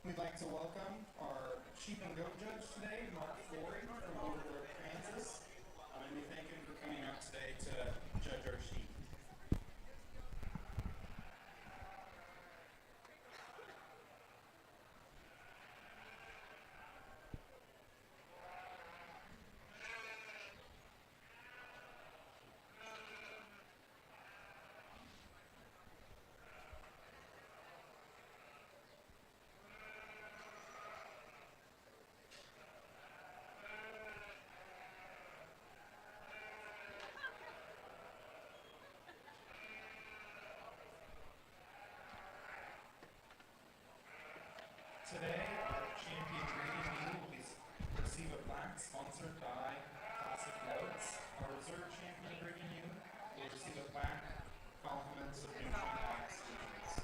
We'd like to welcome our sheep and goat judge today, Mark Flory from Overbrook, Kansas. And we thank him for coming out today to judge our sheep. Today, our champion breeding mule will receive a plaque sponsored by Classic Notes. Our reserve champion breeding mule will receive a plaque compliments of Nemaha exclusions.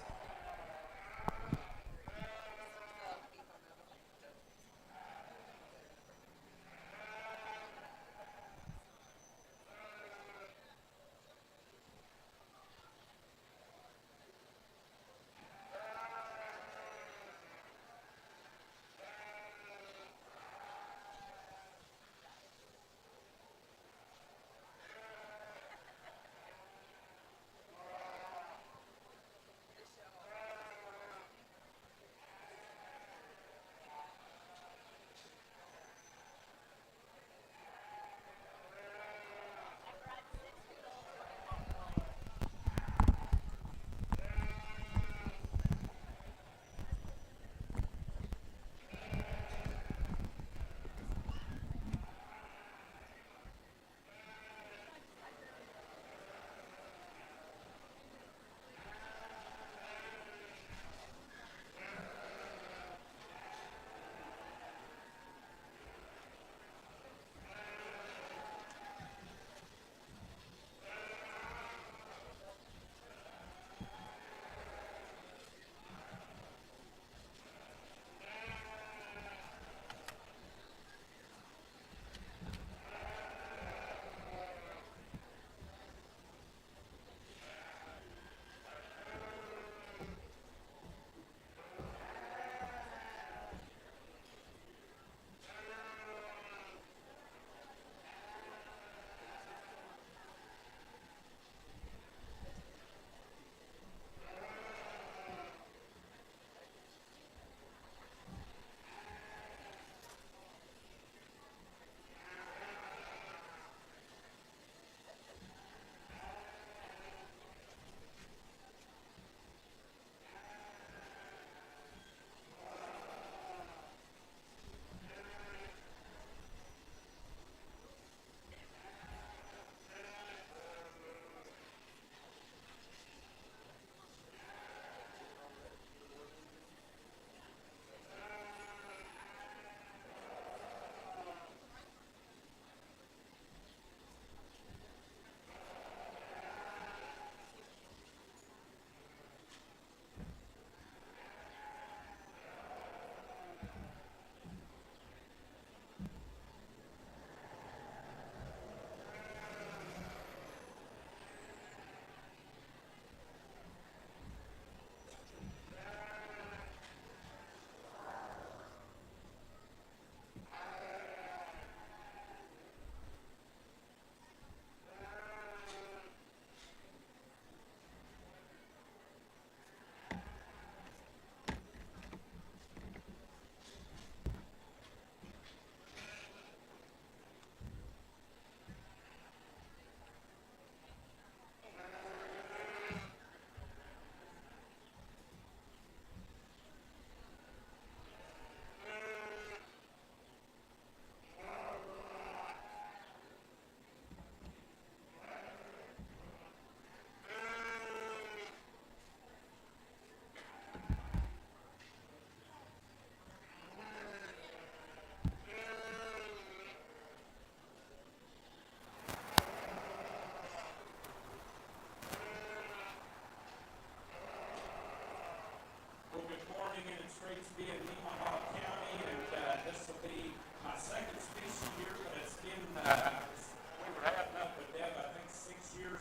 And it's great to be in Nemaha County, and this will be my second species here, but it's been, we were adding up with Deb, I think 6 years.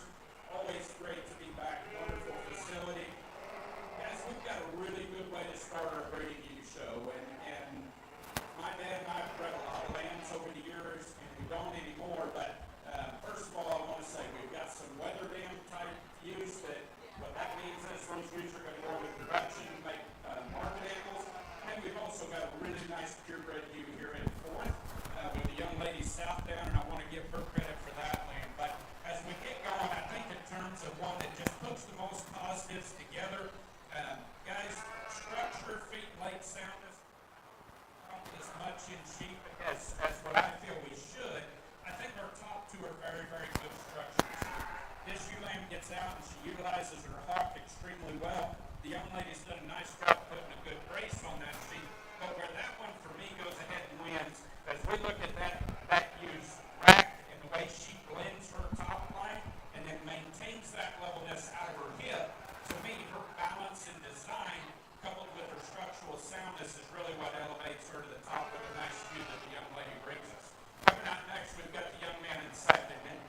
Always great to be back, wonderful facility. Guys, we've got a really good way to start our breeding show. also got a really nice purebred ewe here in fourth with the young lady Southdown, and I want to give her credit for that, Lane. But as we get going, I think in terms of one that just puts the most positives together, guys, structure, feet, leg soundness, as much in sheep as what I feel we should. I think our top two are very, very good structures. This ewe lamb gets out and she utilizes her hock extremely well. The young lady's done a nice job putting a good brace on that sheep. But where that one for me goes ahead and wins, as we look at that ewe's rack and the way she blends her top line and then maintains that levelness out of her hip, to me, her balance and design coupled with her structural soundness is really what elevates her to the top of the nice view that the young lady brings us. Coming out next, we've got the young man in second, and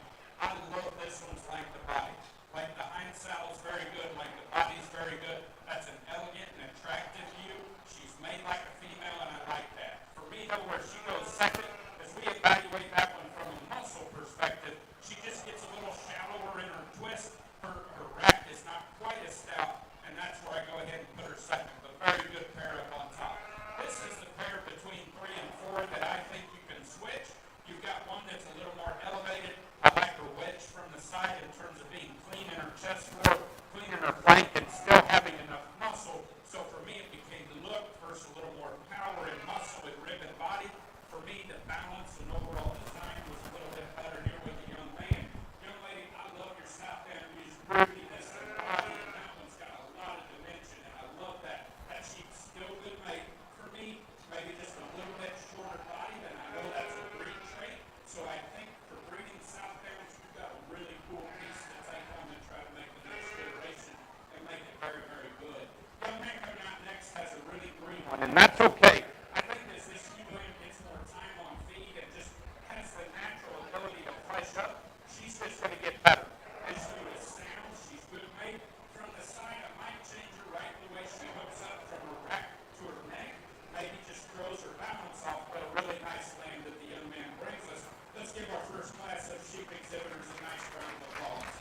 I love this one's length of body. Like the hind saddle's very good, like the body's very good. That's an elegant and attractive view. She's made like a female, and I like that. For me, though, where she goes second, as we evaluate that one from a muscle perspective, she just gets a little shallower in her twist. Her rack is not quite as stout, and that's where I go ahead and put her second. But very good pair up on top. This is the pair between 3 and 4 that I think you can switch. You've got one that's a little more elevated. I like her wedge from the side in terms of being clean in her chest floor, clean in her flank, and still having enough muscle. So for me, it became look versus a little more power and muscle and rib and body. For me, the balance and overall design was a little bit better here with the young man. Young lady, I love your Southdown use rootiness and body, and that one's got a lot of dimension, and I love that. That sheep's still good made. For me, maybe just a little bit shorter body, and I know that's a breed trait. So I think for breeding Southdowns, you've got a really cool piece to take on and try to make the next generation and make it very, very good. Young man coming out next has a really green one, and that's okay. I think as this ewe lamb gets more time on feed and just has the natural ability to flesh up, she's just going to get better. This ewe is sound, she's good made. From the side, I might change her right the way she hooks up from her rack to her neck. Maybe just throws her balance off, but a really nice lamb that the young man brings us. Let's give our first class of sheep exhibitors a nice round of applause.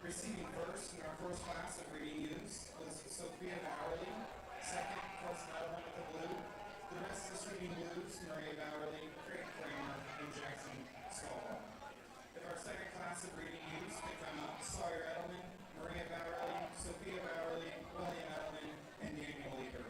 Receiving first in our first class of breeding ewes was Sophia Bowerly. Second, Course Melbourne with the blue. The rest of the breeding ewes, Maria Bowerly, Craig Kramer, and Jackson Scaldwell. If our second class of breeding ewes pick them up, Sawyer Edelman, Maria Bowerly, Sophia Bowerly, William Edelman, and Daniel Eager.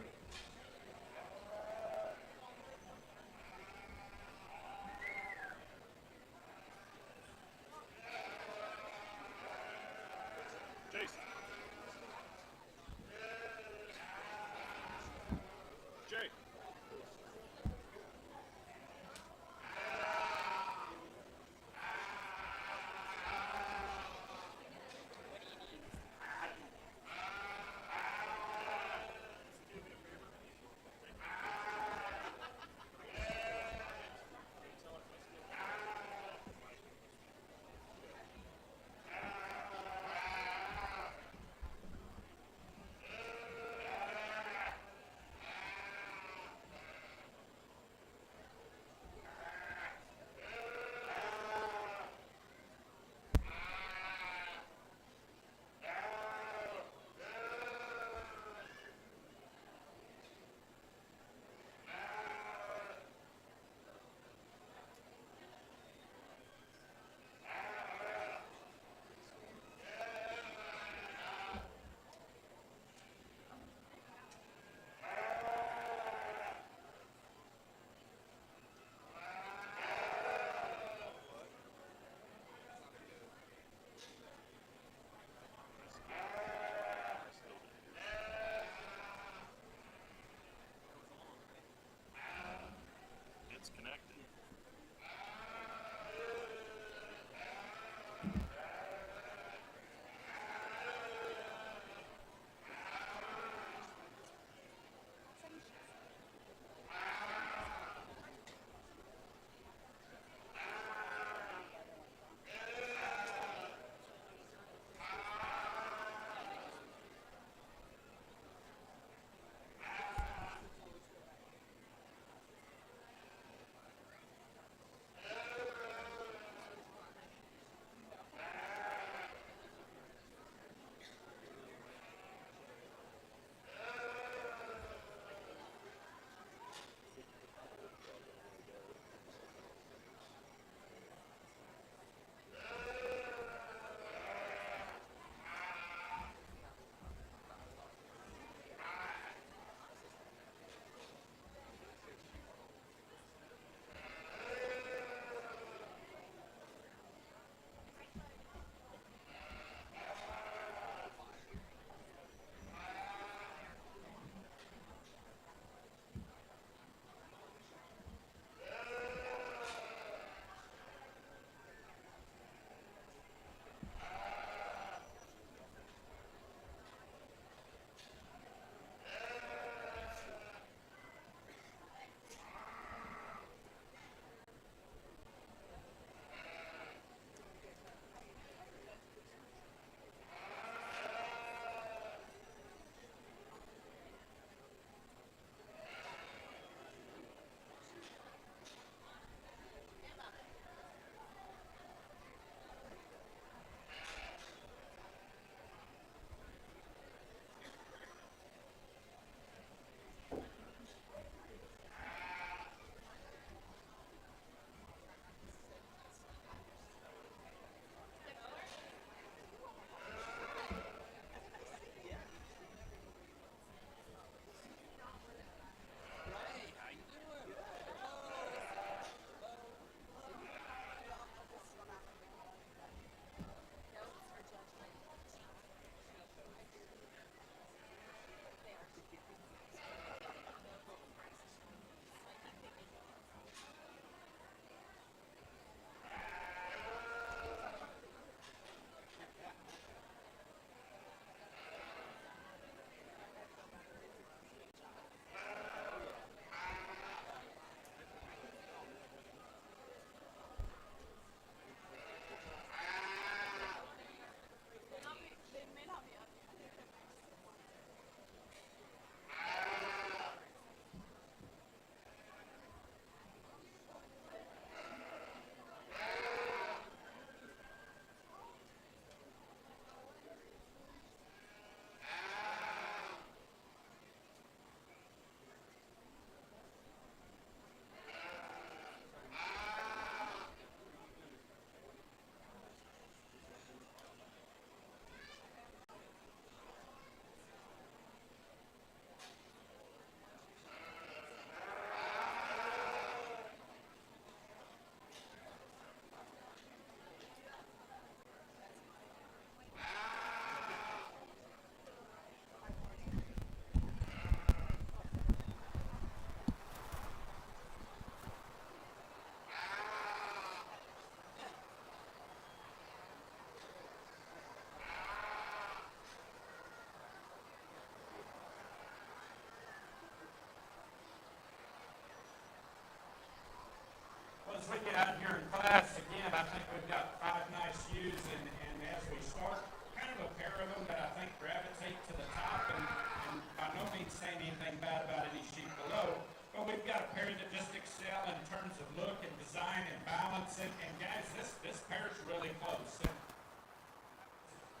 as we get out here in class, again, I think we've got 5 nice ewes, and as we start, kind of a pair of them that I think gravitate to the top, and by no means saying anything bad about any sheep below, but we've got a pair that just excel in terms of look and design and balance, and guys, this pair's really close. And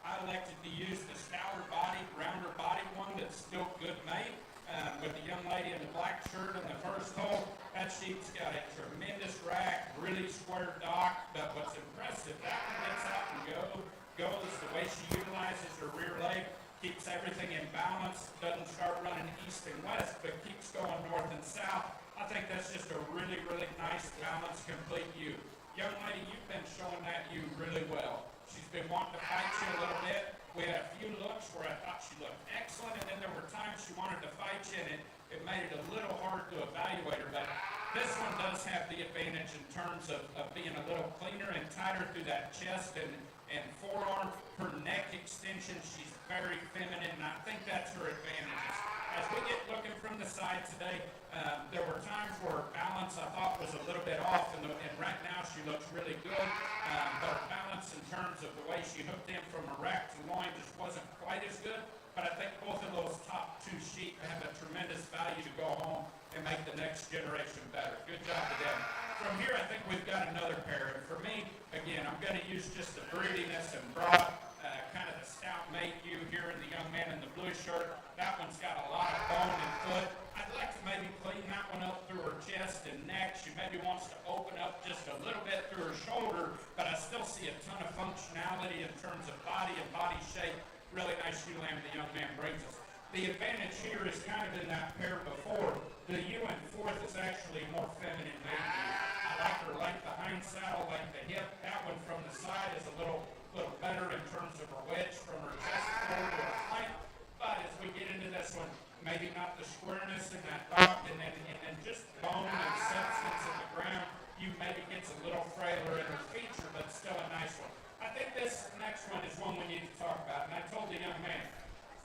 I elected to use the stouter body, rounder body one that's still good made. With the young lady in the black shirt in the first hole, that sheep's got a tremendous rack, really square dock, but what's impressive, that one gets out and goes the way she utilizes her rear leg, keeps everything in balance, doesn't start running east and west, but keeps going north and south. I think that's just a really, really nice, balanced, complete ewe. Young lady, you've been showing that ewe really well. She's been wanting to fight you a little bit. We had a few looks where I thought she looked excellent, and then there were times she wanted to fight you, and it made it a little hard to evaluate her. But this one does have the advantage in terms of being a little cleaner and tighter through that chest and forearm. Her neck extension, she's very feminine, and I think that's her advantages. As we get looking from the side today, there were times where her balance I thought was a little bit off, and right now she looks really good. But her balance in terms of the way she hooked in from her rack to loin just wasn't quite as good. But I think both of those top 2 sheep have a tremendous value to go home and make the next generation better. Good job to them. From here, I think we've got another pair. And for me, again, I'm going to use just the broodiness and broad, kind of the stout mate ewe here in the young man in the blue shirt. That one's got a lot of bone and foot. I'd like to maybe clean that one up through her chest and neck. She maybe wants to open up just a little bit through her shoulder, but I still see a ton of functionality in terms of body and body shape. Really nice ewe lamb the young man brings us. The advantage here is kind of in that pair before. The ewe in fourth is actually more feminine made ewe. I like her length the hind saddle, like the hip. That one from the side is a little better in terms of her wedge from her chest forward to her flank. But as we get into this one, maybe not the squareness in that dock, and then just bone and substance in the ground. You maybe gets a little frailer in her feature, but still a nice one. I think this next one is one we need to talk about. And I told the young man,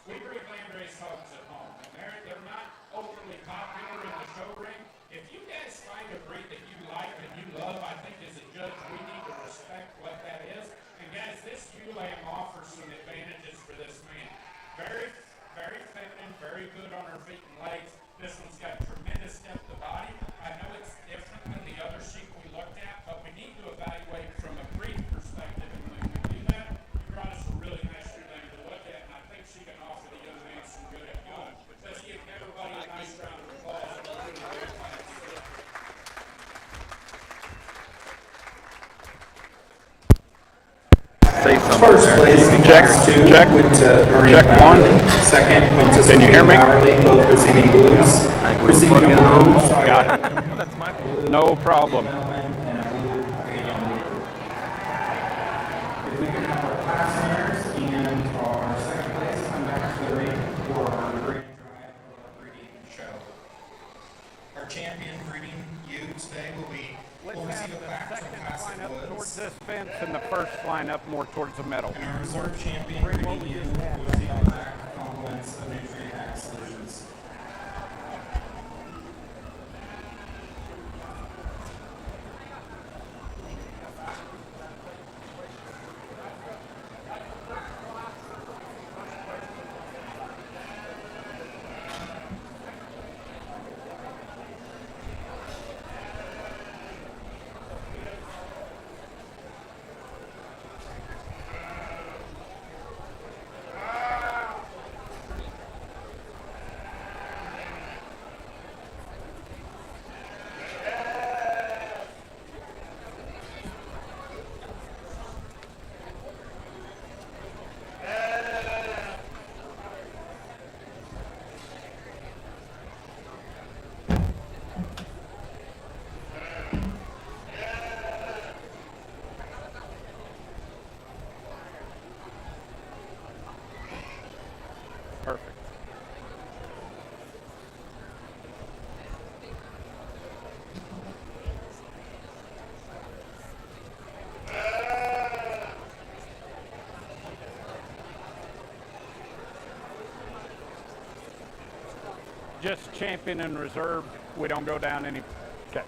we breed landrace hogs at home, and they're not overly popular in the show ring. If you guys find a breed that you like and you love, I think as a judge we need to respect what that is. And guys, this ewe lamb offers some advantages for this man. Very, very feminine, very good on her feet and legs. This one's got tremendous depth of body. I know it's different than the other sheep we looked at, but we need to evaluate from a breed perspective. And when we do that, you brought us a really nice ewe lamb to look at, and I think she can offer the young man some good at home. Let's give everybody a nice round of applause. Say something. First place in class 2 went to Maria Bowley. Second went to Can you hear me? Bowerly, both receiving blues. Receiving a blue. Got it. That's my fault. No problem. If we can have our class winners and our second place come back to the ring for our grand drive of our breeding show. Our champion breeding ewe today will receive a plaque from Classic Towards Woods. this fence and the first line up more towards the middle. And our reserve champion breeding ewe will receive a plaque for compliments of Nutrient Ag Solutions. Perfect. Just champion and reserve. We don't go down any. Okay.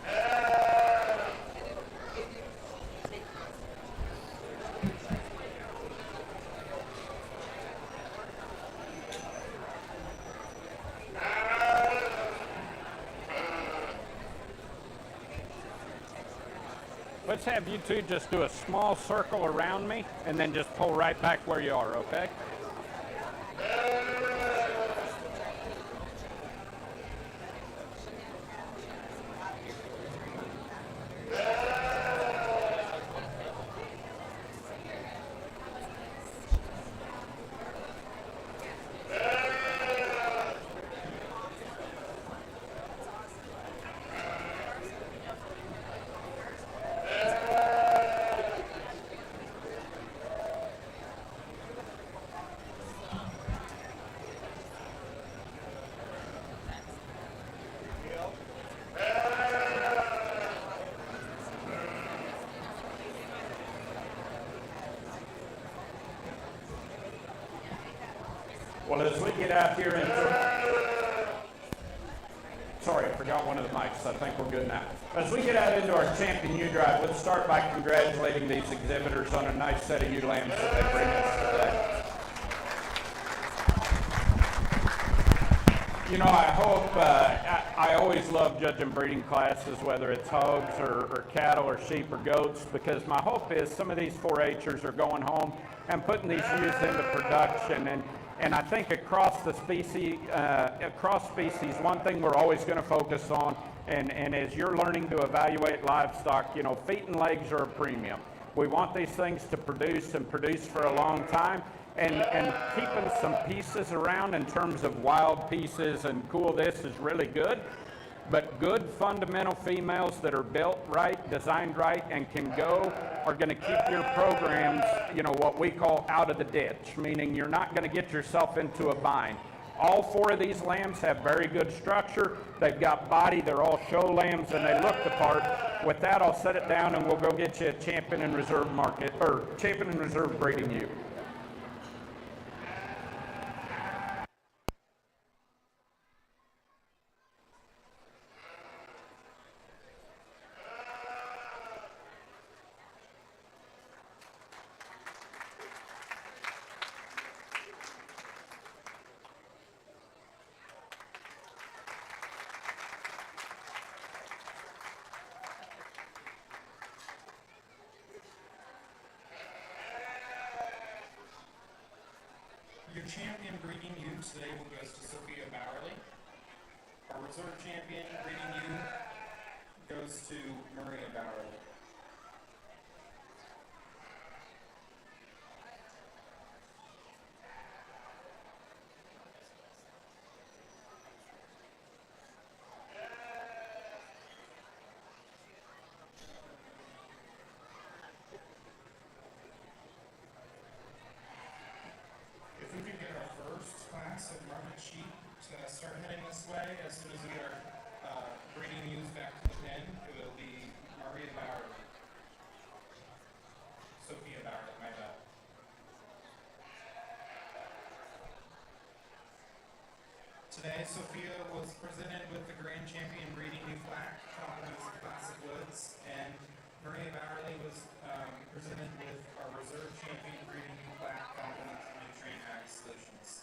Let's have you two just do a small circle around me and then just pull right back where you are, okay? Well, as we get out here into... Sorry, I forgot one of the mics. I think we're good now. As we get out into our champion U drive, let's start by congratulating these exhibitors on a nice set of ewe lambs that they bring us today. You know, I hope, I always love judging breeding classes, whether it's hogs or cattle or sheep or goats, because my hope is some of these 4-H'ers are going home and putting these ewes into production. And I think across the species, one thing we're always going to focus on, and as you're learning to evaluate livestock, you know, feet and legs are a premium. We want these things to produce and produce for a long time, and keeping some pieces around in terms of wild pieces and cool this is really good. But good fundamental females that are built right, designed right, and can go are going to keep your programs, you know, what we call out of the ditch, meaning you're not going to get yourself into a bind. All 4 of these lambs have very good structure. They've got body. They're all show lambs, and they look the part. With that, I'll set it down, and we'll go get you a champion and reserve market, or champion and reserve breeding ewe. Your champion breeding ewe today will go to Sophia Bowerly. Our reserve champion breeding ewe goes to Maria Bowerly. If we could get our first class of market sheep to start heading this way, as soon as we get our breeding ewes back to the pen, it will be Maria Bowerly. Sophia Bowerly, my bad. Today, Sophia was presented with the Grand Champion Breeding Ewe plaque, compliments of Classic Woods, and Maria Bowerly was presented with our Reserve Champion Breeding Ewe plaque, compliments of Train Ag Solutions.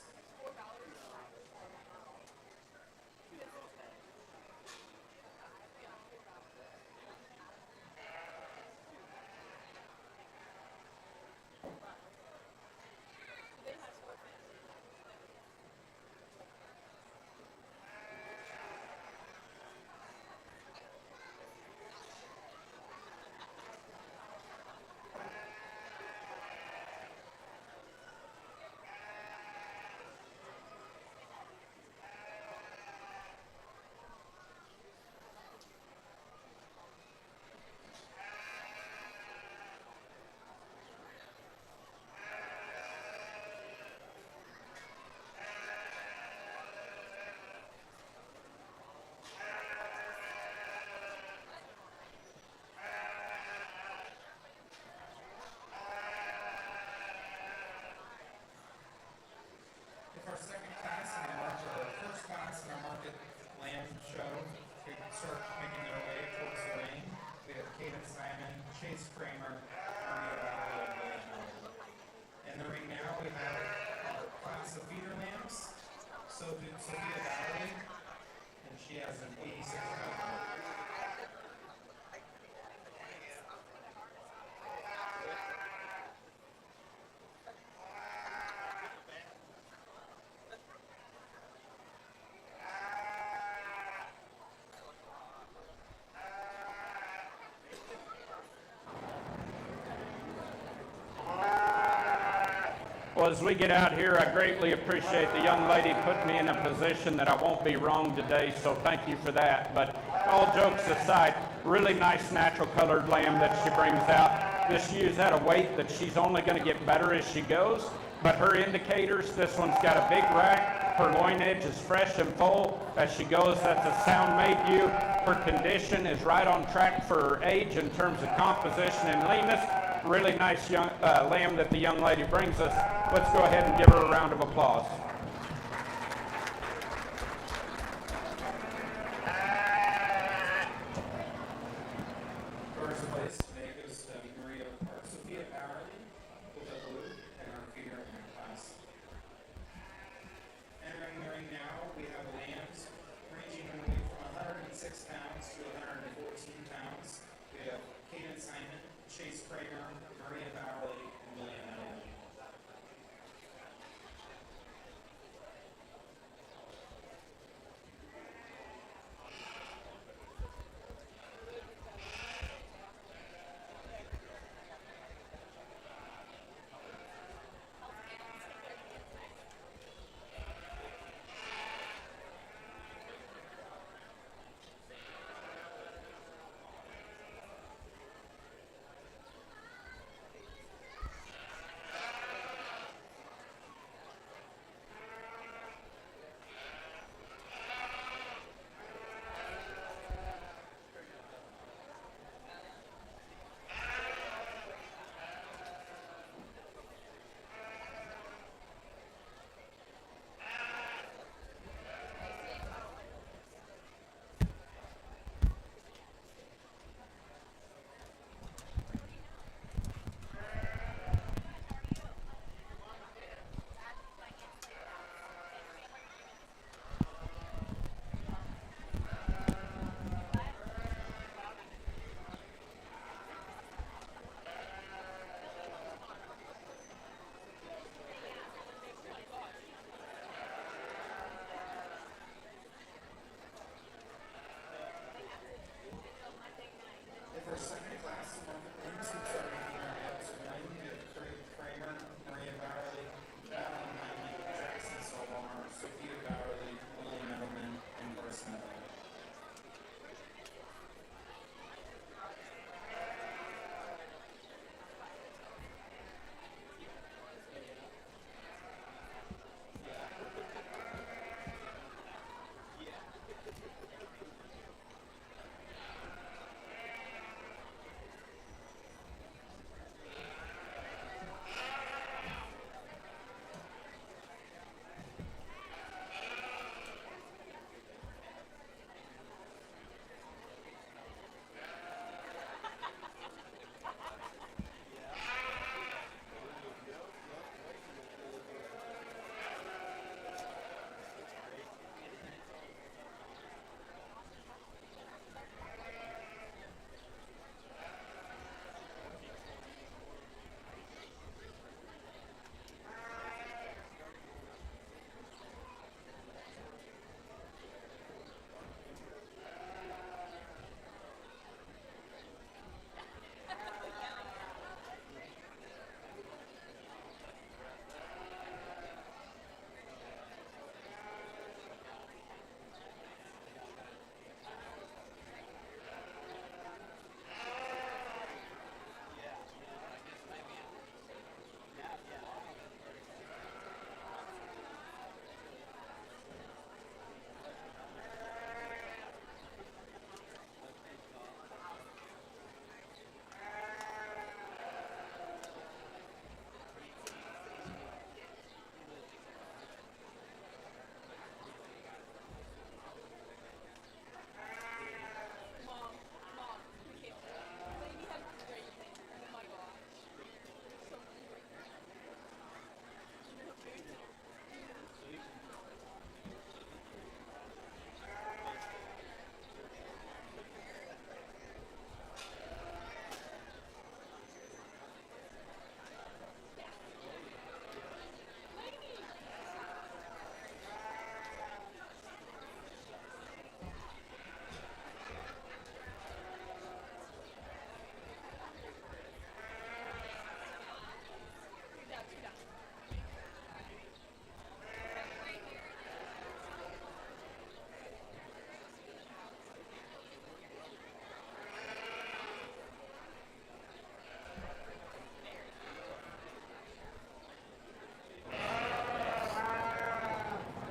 Our second class in our market, or first class in our market lamb show, we start making their way towards the ring. We have Kaden Simon, Chase Kramer, Maria Bowerly, and William Miller. In the ring now, we have our class of feeder lambs, Sophia Bowerly, and she has an 86 pound. as we get out here, I greatly appreciate the young lady putting me in a position that I won't be wrong today, so thank you for that. But all jokes aside, really nice natural colored lamb that she brings out. This ewe's at a weight that she's only going to get better as she goes, but her indicators, this one's got a big rack, her loin edge is fresh and full as she goes. That's a sound made ewe. Her condition is right on track for her age in terms of composition and leanness. Really nice young lamb that the young lady brings us. Let's go ahead and give her a round of applause. First place today goes to Maria Sophia Bowerly with a blue in our feeder class. Entering the ring now, we have lambs ranging in weight from 106 pounds to 114 pounds. We have Kaden Simon, Chase Kramer, Maria Bowerly, and William Elliott.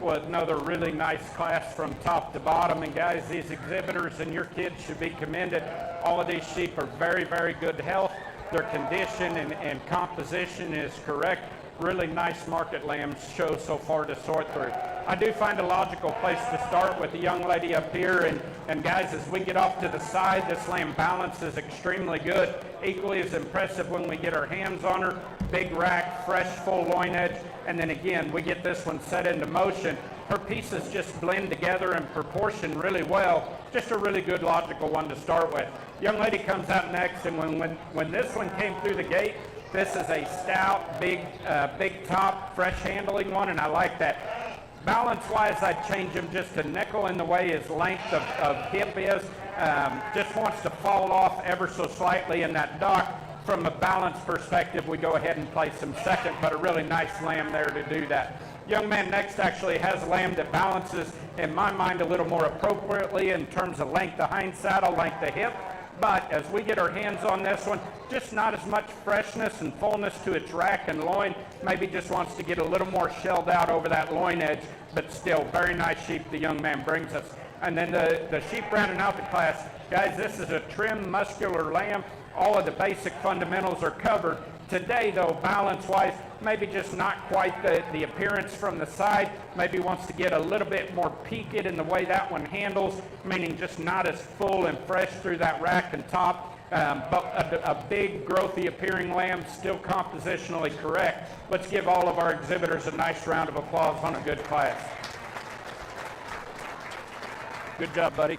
with another really nice class from top to bottom. And guys, these exhibitors and your kids should be commended. All of these sheep are very, very good health. Their condition and composition is correct. Really nice market lambs show so far to sort through. I do find a logical place to start with the young lady up here. And guys, as we get off to the side, this lamb balance is extremely good. Equally as impressive when we get our hands on her. Big rack, fresh, full loin edge. And then again, we get this one set into motion. Her pieces just blend together and proportion really well. Just a really good logical one to start with. Young lady comes out next, and when this one came through the gate, this is a stout, big top, fresh handling one, and I like that. Balance-wise, I'd change him just a nickel in the way his length of hip is. Just wants to fall off ever so slightly in that dock. From a balance perspective, we go ahead and place him second, but a really nice lamb there to do that. Young man next actually has a lamb that balances, in my mind, a little more appropriately in terms of length of hind saddle, length of hip. But as we get our hands on this one, just not as much freshness and fullness to its rack and loin. Maybe just wants to get a little more shelled out over that loin edge, but still very nice sheep the young man brings us. And then the sheep rounding out the class, guys, this is a trim, muscular lamb. All of the basic fundamentals are covered. Today, though, balance-wise, maybe just not quite the appearance from the side. Maybe wants to get a little bit more peaked in the way that one handles, meaning just not as full and fresh through that rack and top. But a big, growthy appearing lamb, still compositionally correct. Let's give all of our exhibitors a nice round of applause on a good class. Good job, buddy.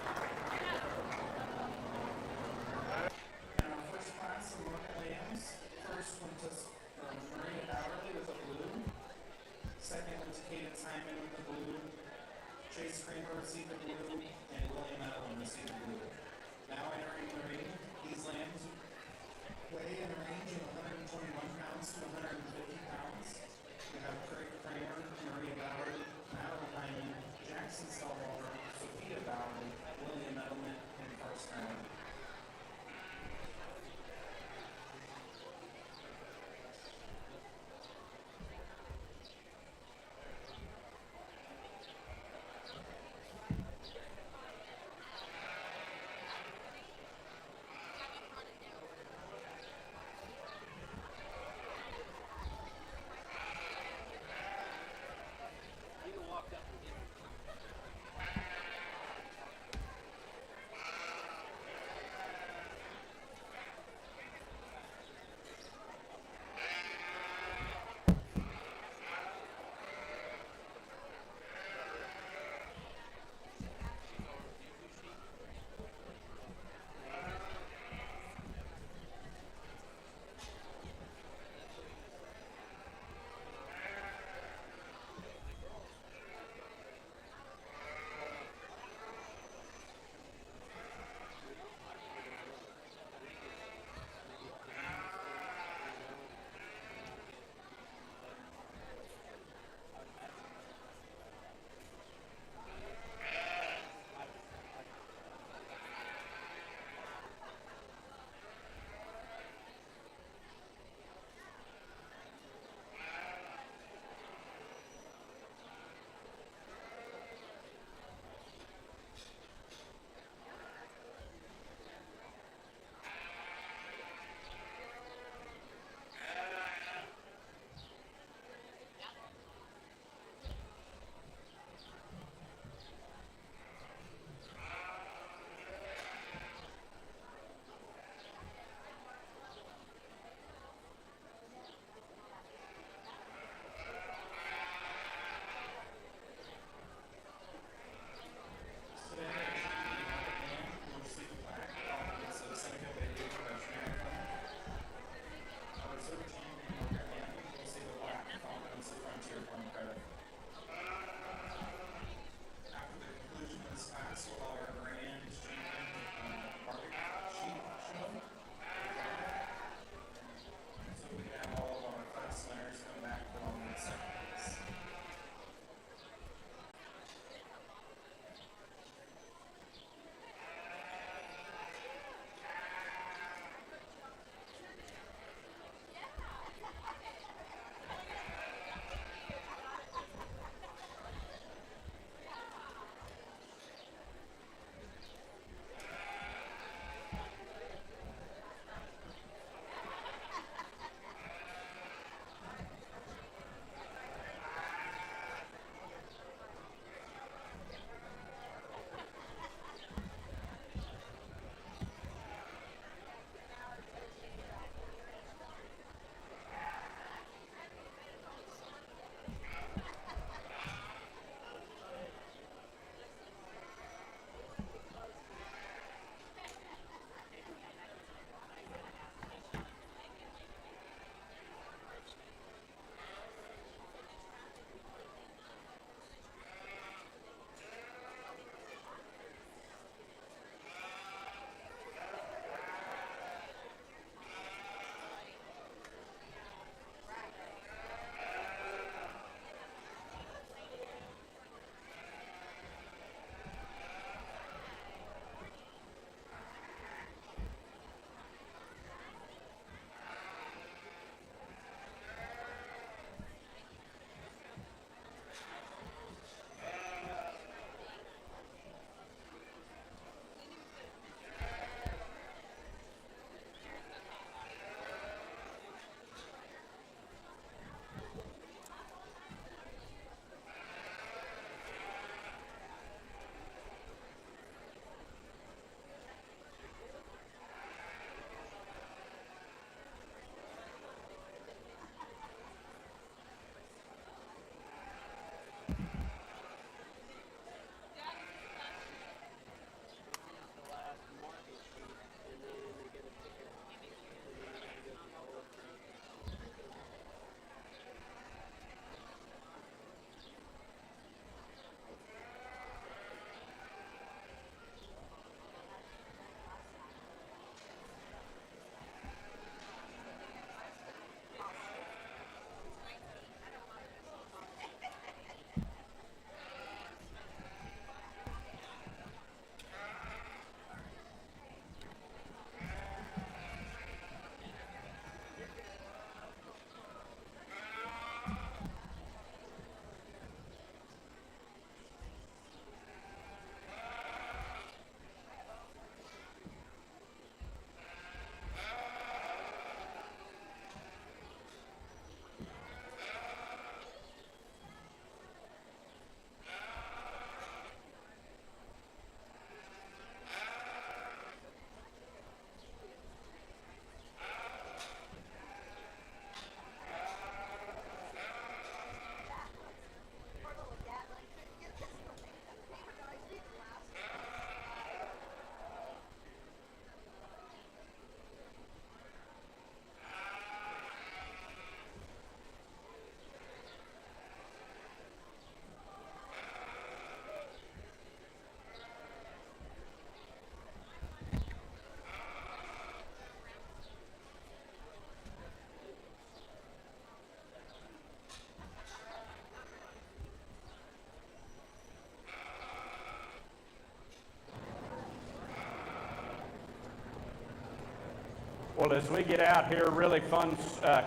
Well, as we get out here, really fun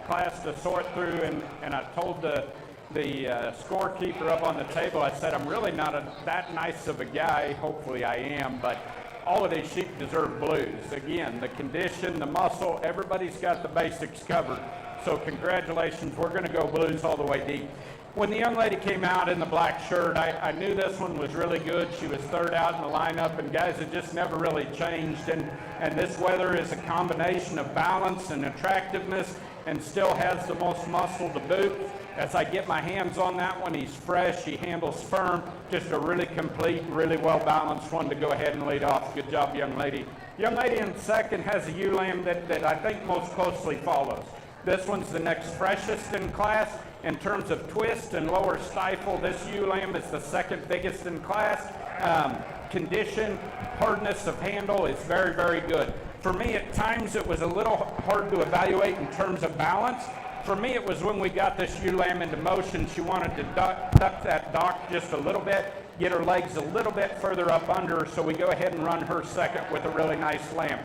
class to sort through, and I told the scorekeeper up on the table, I said, I'm really not that nice of a guy. Hopefully I am, but all of these sheep deserve blues. Again, the condition, the muscle, everybody's got the basics covered. So congratulations, we're going to go blues all the way deep. When the young lady came out in the black shirt, I knew this one was really good. She was third out in the lineup, and guys, it just never really changed. And this wether is a combination of balance and attractiveness, and still has the most muscle to boot. As I get my hands on that one, he's fresh, he handles firm, just a really complete, really well-balanced one to go ahead and lead off. Good job, young lady. Young lady in second has a ewe lamb that I think most closely follows. This one's the next freshest in class. In terms of twist and lower stifle, this ewe lamb is the second biggest in class. Condition, hardness of handle is very, very good. For me, at times, it was a little hard to evaluate in terms of balance. For me, it was when we got this ewe lamb into motion, she wanted to duck that dock just a little bit, get her legs a little bit further up under her, so we go ahead and run her second with a really nice lamb.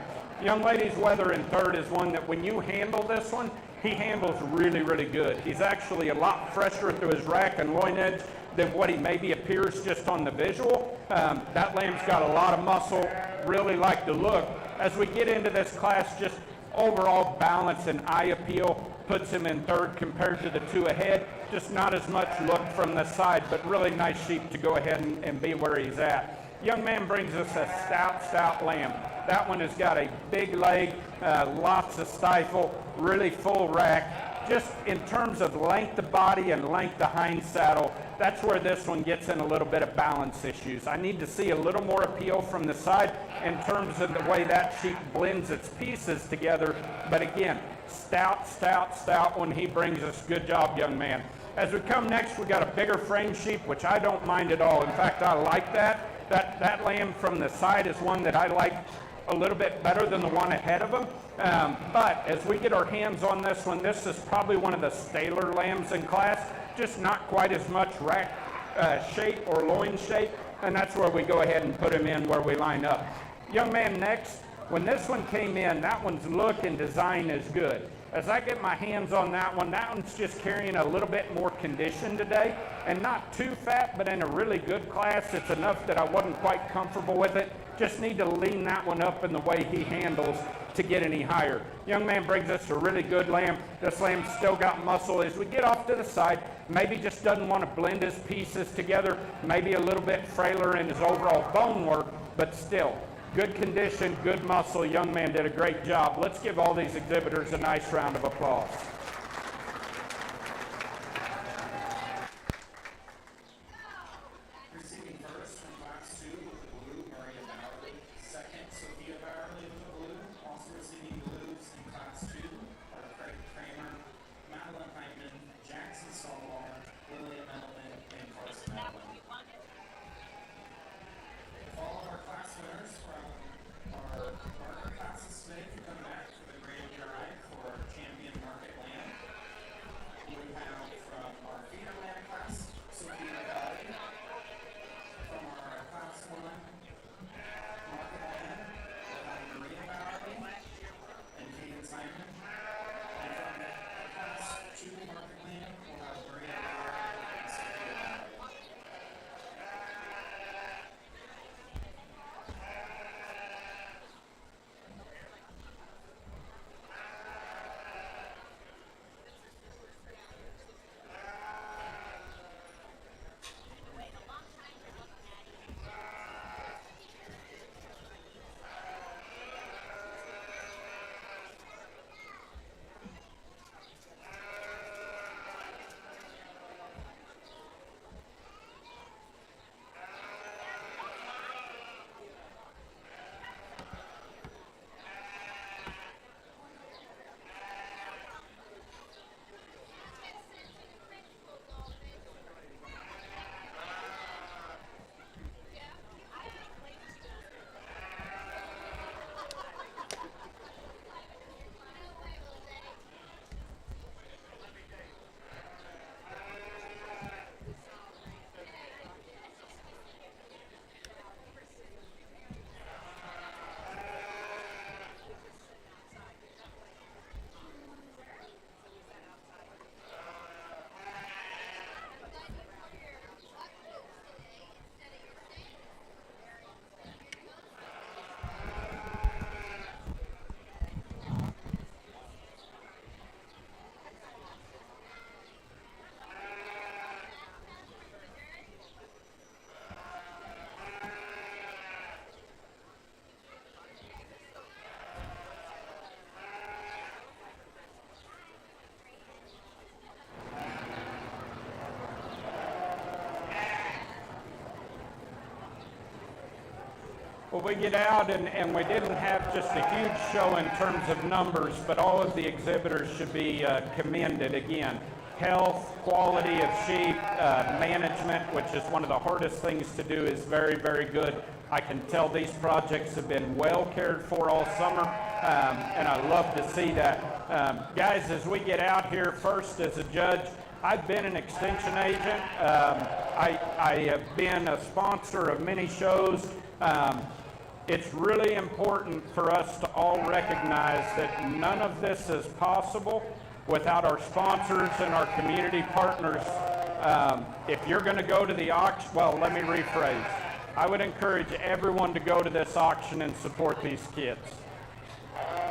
Young lady's wether in third is one that when you handle this one, he handles really, really good. He's actually a lot fresher through his rack and loin edge than what he maybe appears just on the visual. That lamb's got a lot of muscle, really like the look. As we get into this class, just overall balance and eye appeal puts him in third compared to the two ahead. Just not as much look from the side, but really nice sheep to go ahead and be where he's at. Young man brings us a stout lamb. That one has got a big leg, lots of stifle, really full rack. Just in terms of length of body and length of hind saddle, that's where this one gets in a little bit of balance issues. I need to see a little more appeal from the side in terms of the way that sheep blends its pieces together. But again, stout when he brings us. Good job, young man. As we come next, we got a bigger frame sheep, which I don't mind at all. In fact, I like that. That lamb from the side is one that I like a little bit better than the one ahead of him. But as we get our hands on this one, this is probably one of the staler lambs in class, just not quite as much rack shape or loin shape, and that's where we go ahead and put him in where we line up. Young man next, when this one came in, that one's look and design is good. As I get my hands on that one's just carrying a little bit more condition today, and not too fat, but in a really good class. It's enough that I wasn't quite comfortable with it. Just need to lean that one up in the way he handles to get any higher. Young man brings us a really good lamb. This lamb's still got muscle. As we get off to the side, maybe just doesn't want to blend his pieces together, maybe a little bit frailer in his overall bone work, but still. Good condition, good muscle. Young man did a great job. Let's give all these exhibitors a nice round of applause. Receiving first from class 2 with the blue, Maria Bowerly. Second, Sophia Bowerly with the blue. Also receiving blues in class 2 are Craig Kramer, Madeline Heitman, Jackson Stonewall, Lillian Mellman, and Carson Mellman. All of our class winners from our market classes today can come back for the grand drive for our champion market land. Well, we get out and we didn't have just a huge show in terms of numbers, but all of the exhibitors should be commended again. Health, quality of sheep, management, which is one of the hardest things to do, is very, very good. I can tell these projects have been well cared for all summer, and I love to see that. Guys, as we get out here, first as a judge, I've been an extension agent. I have been a sponsor of many shows. It's really important for us to all recognize that none of this is possible without our sponsors and our community partners. If you're going to go to the auction, well, let me rephrase. I would encourage everyone to go to this auction and support these kids.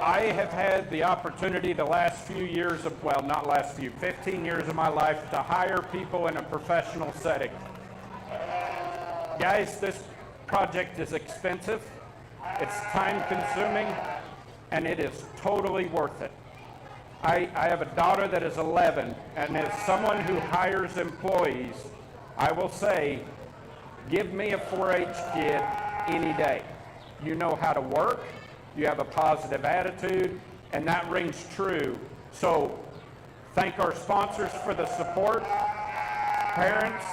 I have had the opportunity the last few years of, well, not last few, 15 years of my life to hire people in a professional setting. Guys, this project is expensive, it's time consuming, and it is totally worth it. I have a daughter that is 11, and as someone who hires employees, I will say, give me a 4-H kid any day. You know how to work, you have a positive attitude, and that rings true. So thank our sponsors for the support. Parents,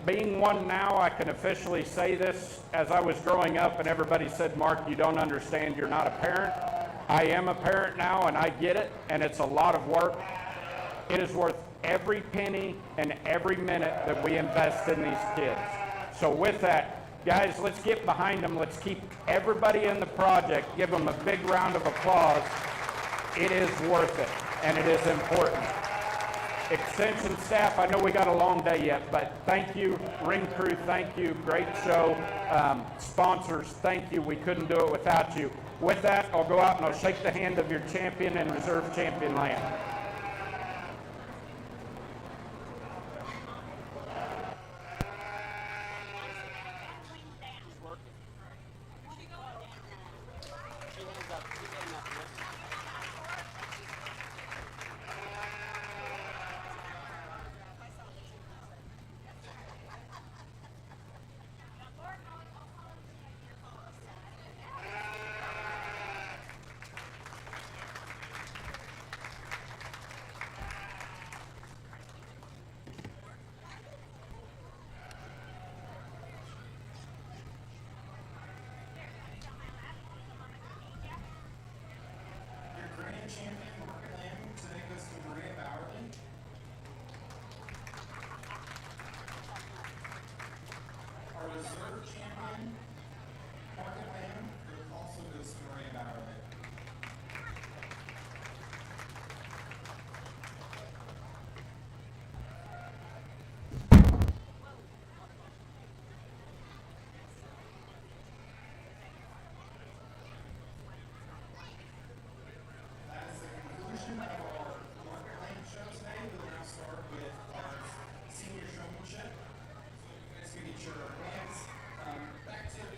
being one now, I can officially say this. As I was growing up and everybody said, Mark, you don't understand, you're not a parent. I am a parent now and I get it, and it's a lot of work. It is worth every penny and every minute that we invest in these kids. So with that, guys, let's get behind them. Let's keep everybody in the project. Give them a big round of applause. It is worth it, and it is important. Extension staff, I know we got a long day yet, but thank you. Ring crew, thank you. Great show. Sponsors, thank you. We couldn't do it without you. With that, I'll go out and I'll shake the hand of your champion and reserve champion lamb. Senior showmanship. So, guys can get your hands back to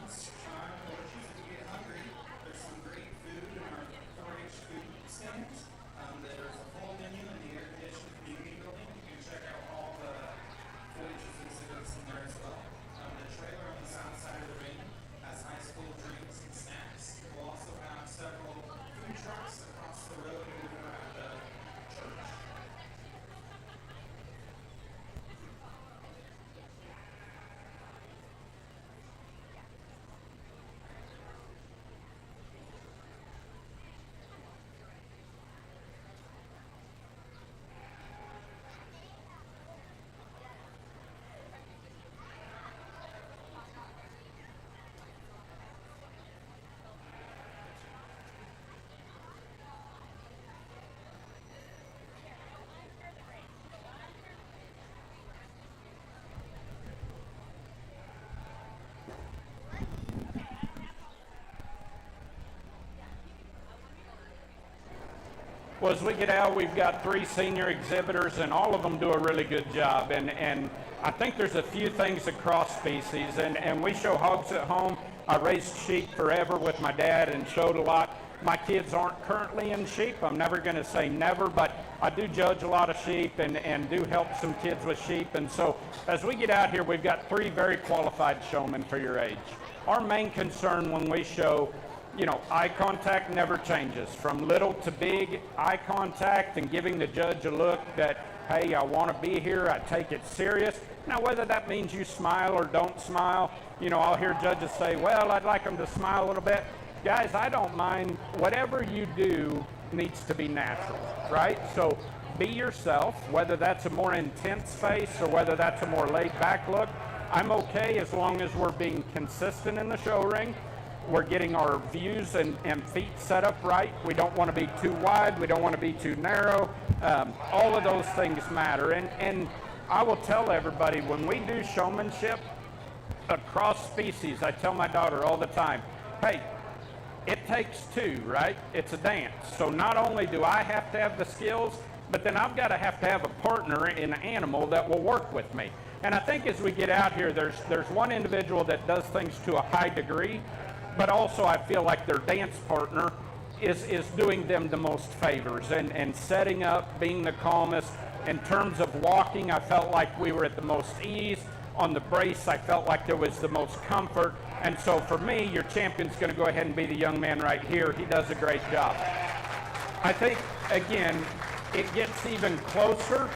lunch, time, orgies. If you get hungry, there's some great food in our 4-H food stand. There's a full menu in the air-conditioned community building. You can check out all the 4-H's exhibits in there as well. The trailer on the south side of the ring has high school drinks and snacks. We'll also have several food trucks across the road over at the church. Well, as we get out, we've got 3 senior exhibitors, and all of them do a really good job. And I think there's a few things across species, and we show hogs at home. I raised sheep forever with my dad and showed a lot. My kids aren't currently in sheep. I'm never going to say never, but I do judge a lot of sheep and do help some kids with sheep. And so as we get out here, we've got 3 very qualified showmen for your age. Our main concern when we show, eye contact never changes. From little to big, eye contact and giving the judge a look that, hey, I want to be here, I take it serious. Now, whether that means you smile or don't smile, I'll hear judges say, well, I'd like them to smile a little bit. Guys, I don't mind. Whatever you do needs to be natural, right? So be yourself, whether that's a more intense face or whether that's a more laid-back look. I'm okay as long as we're being consistent in the show ring. We're getting our views and feet set up right. We don't want to be too wide. We don't want to be too narrow. All of those things matter. And I will tell everybody, when we do showmanship across species, I tell my daughter all the time, hey, it takes 2, right? It's a dance. So not only do I have to have the skills, but then I've got to have a partner in an animal that will work with me. And I think as we get out here, there's one individual that does things to a high degree, but also I feel like their dance partner is doing them the most favors and setting up, being the calmest. In terms of walking, I felt like we were at the most ease. On the brace, I felt like there was the most comfort. And so for me, your champion's going to go ahead and be the young man right here. He does a great job. I think, again, it gets even closer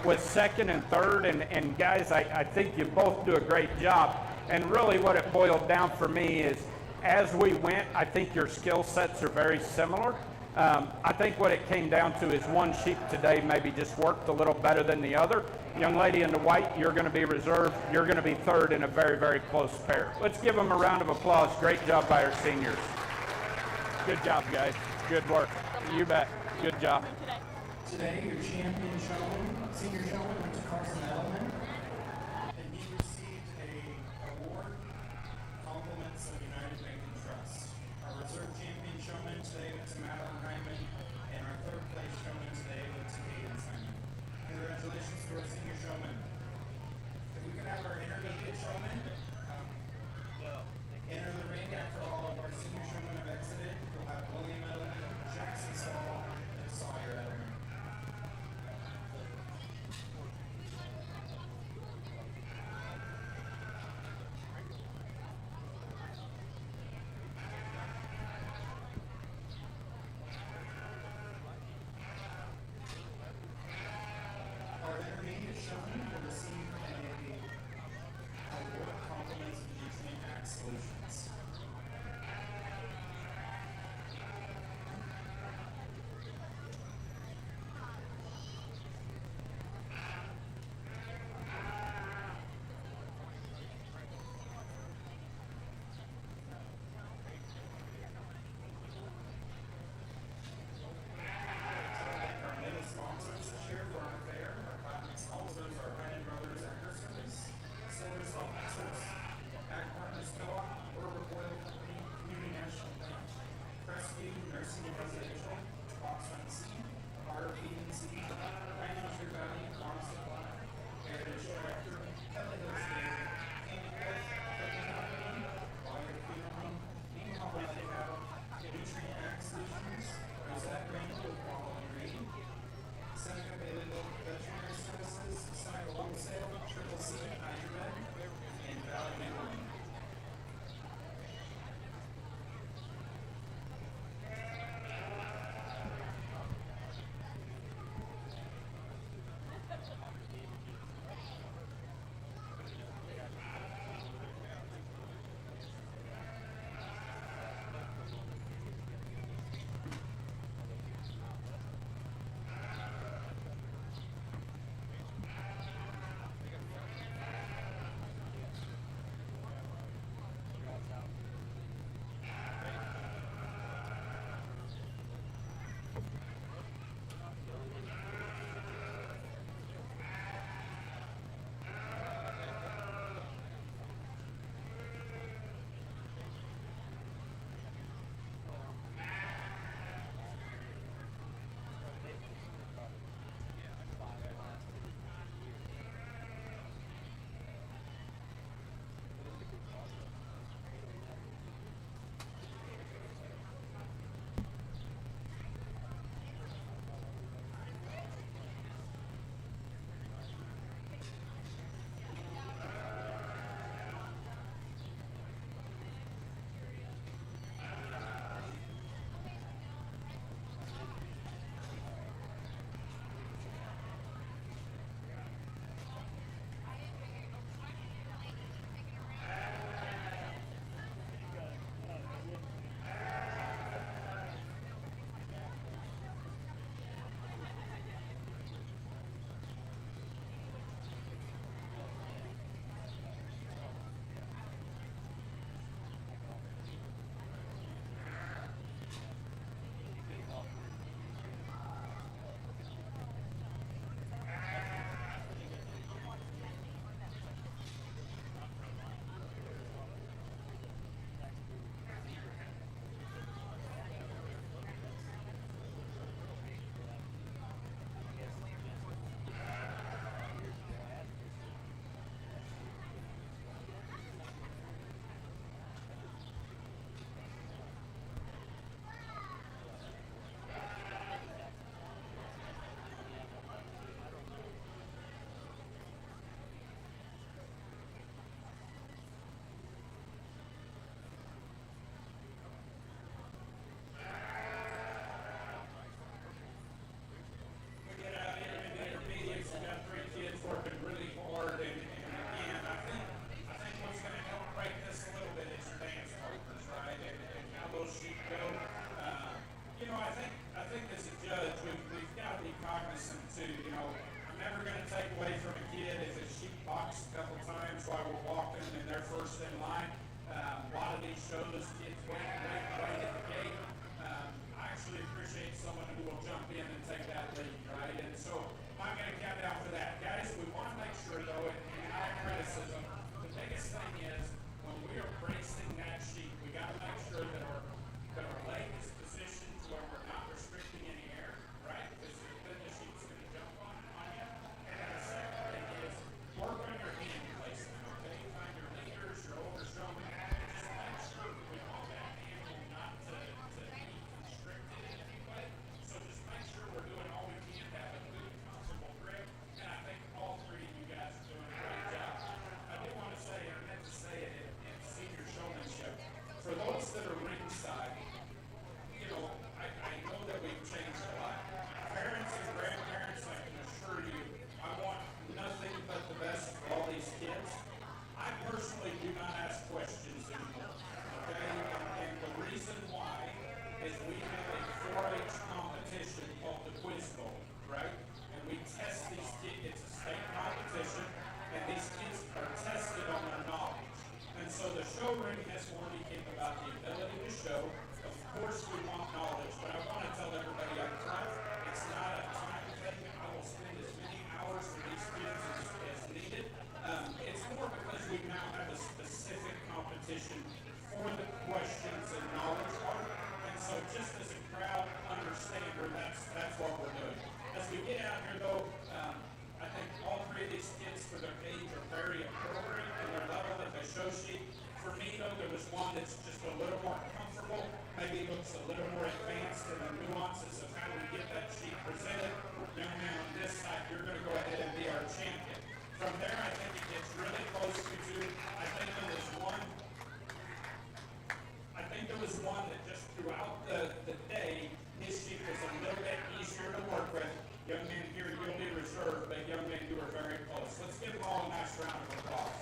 with second and third. And guys, I think you both do a great job. And really what it boiled down for me is, as we went, I think your skill sets are very similar. I think what it came down to is one sheep today maybe just worked a little better than the other. Young lady in the white, you're going to be reserved. You're going to be third in a very, very close pair. Let's give them a round of applause. Great job by our seniors. Good job, guys. Good work. You bet. Good job. Today, your champion showman, senior showman, went to Carson Edelman, and he received a award, compliments of United Bank and Trust. Our reserve champion showman today went to Madeline Hyman, and our third place showman today went to Hayden Simon. Congratulations to our senior showman. If we could have our intermediate showman enter the ring after all of our senior showmen have exited. We'll have William Edelman, Jackson Stahl, and Sawyer Edelman. Our intermediate showman will receive a award of compliments of Nutrient Ag Solutions. Our many sponsors this year for our fair, our platinum sponsors, our Brennan Brothers is we have a 4-H competition called the Quiz Bowl, right? And we test these kids. It's a state competition, and these kids are tested on their knowledge. And so the show ring has more to think about the ability to show. Of course, we want knowledge, but I want to tell everybody up front, it's not a time thing. I will spend as many hours with these kids as needed. It's more because we now have a specific competition for the questions and knowledge part. And so just as a crowd understander, that's what we're doing. As we get out here though, I think all three of these kids for their age are very appropriate in their level of the show sheet. For me though, there was one that's just a little more comfortable, maybe looks a little more advanced in the nuances of how we get that sheet presented. Young man on this side, you're going to go ahead and be our champion. From there, I think it gets really close to two. I think there was one that just throughout the day, his sheet was a little bit easier to work with. Young man here, you'll be reserved, but young man, you are very close. Let's give them all a nice round of applause.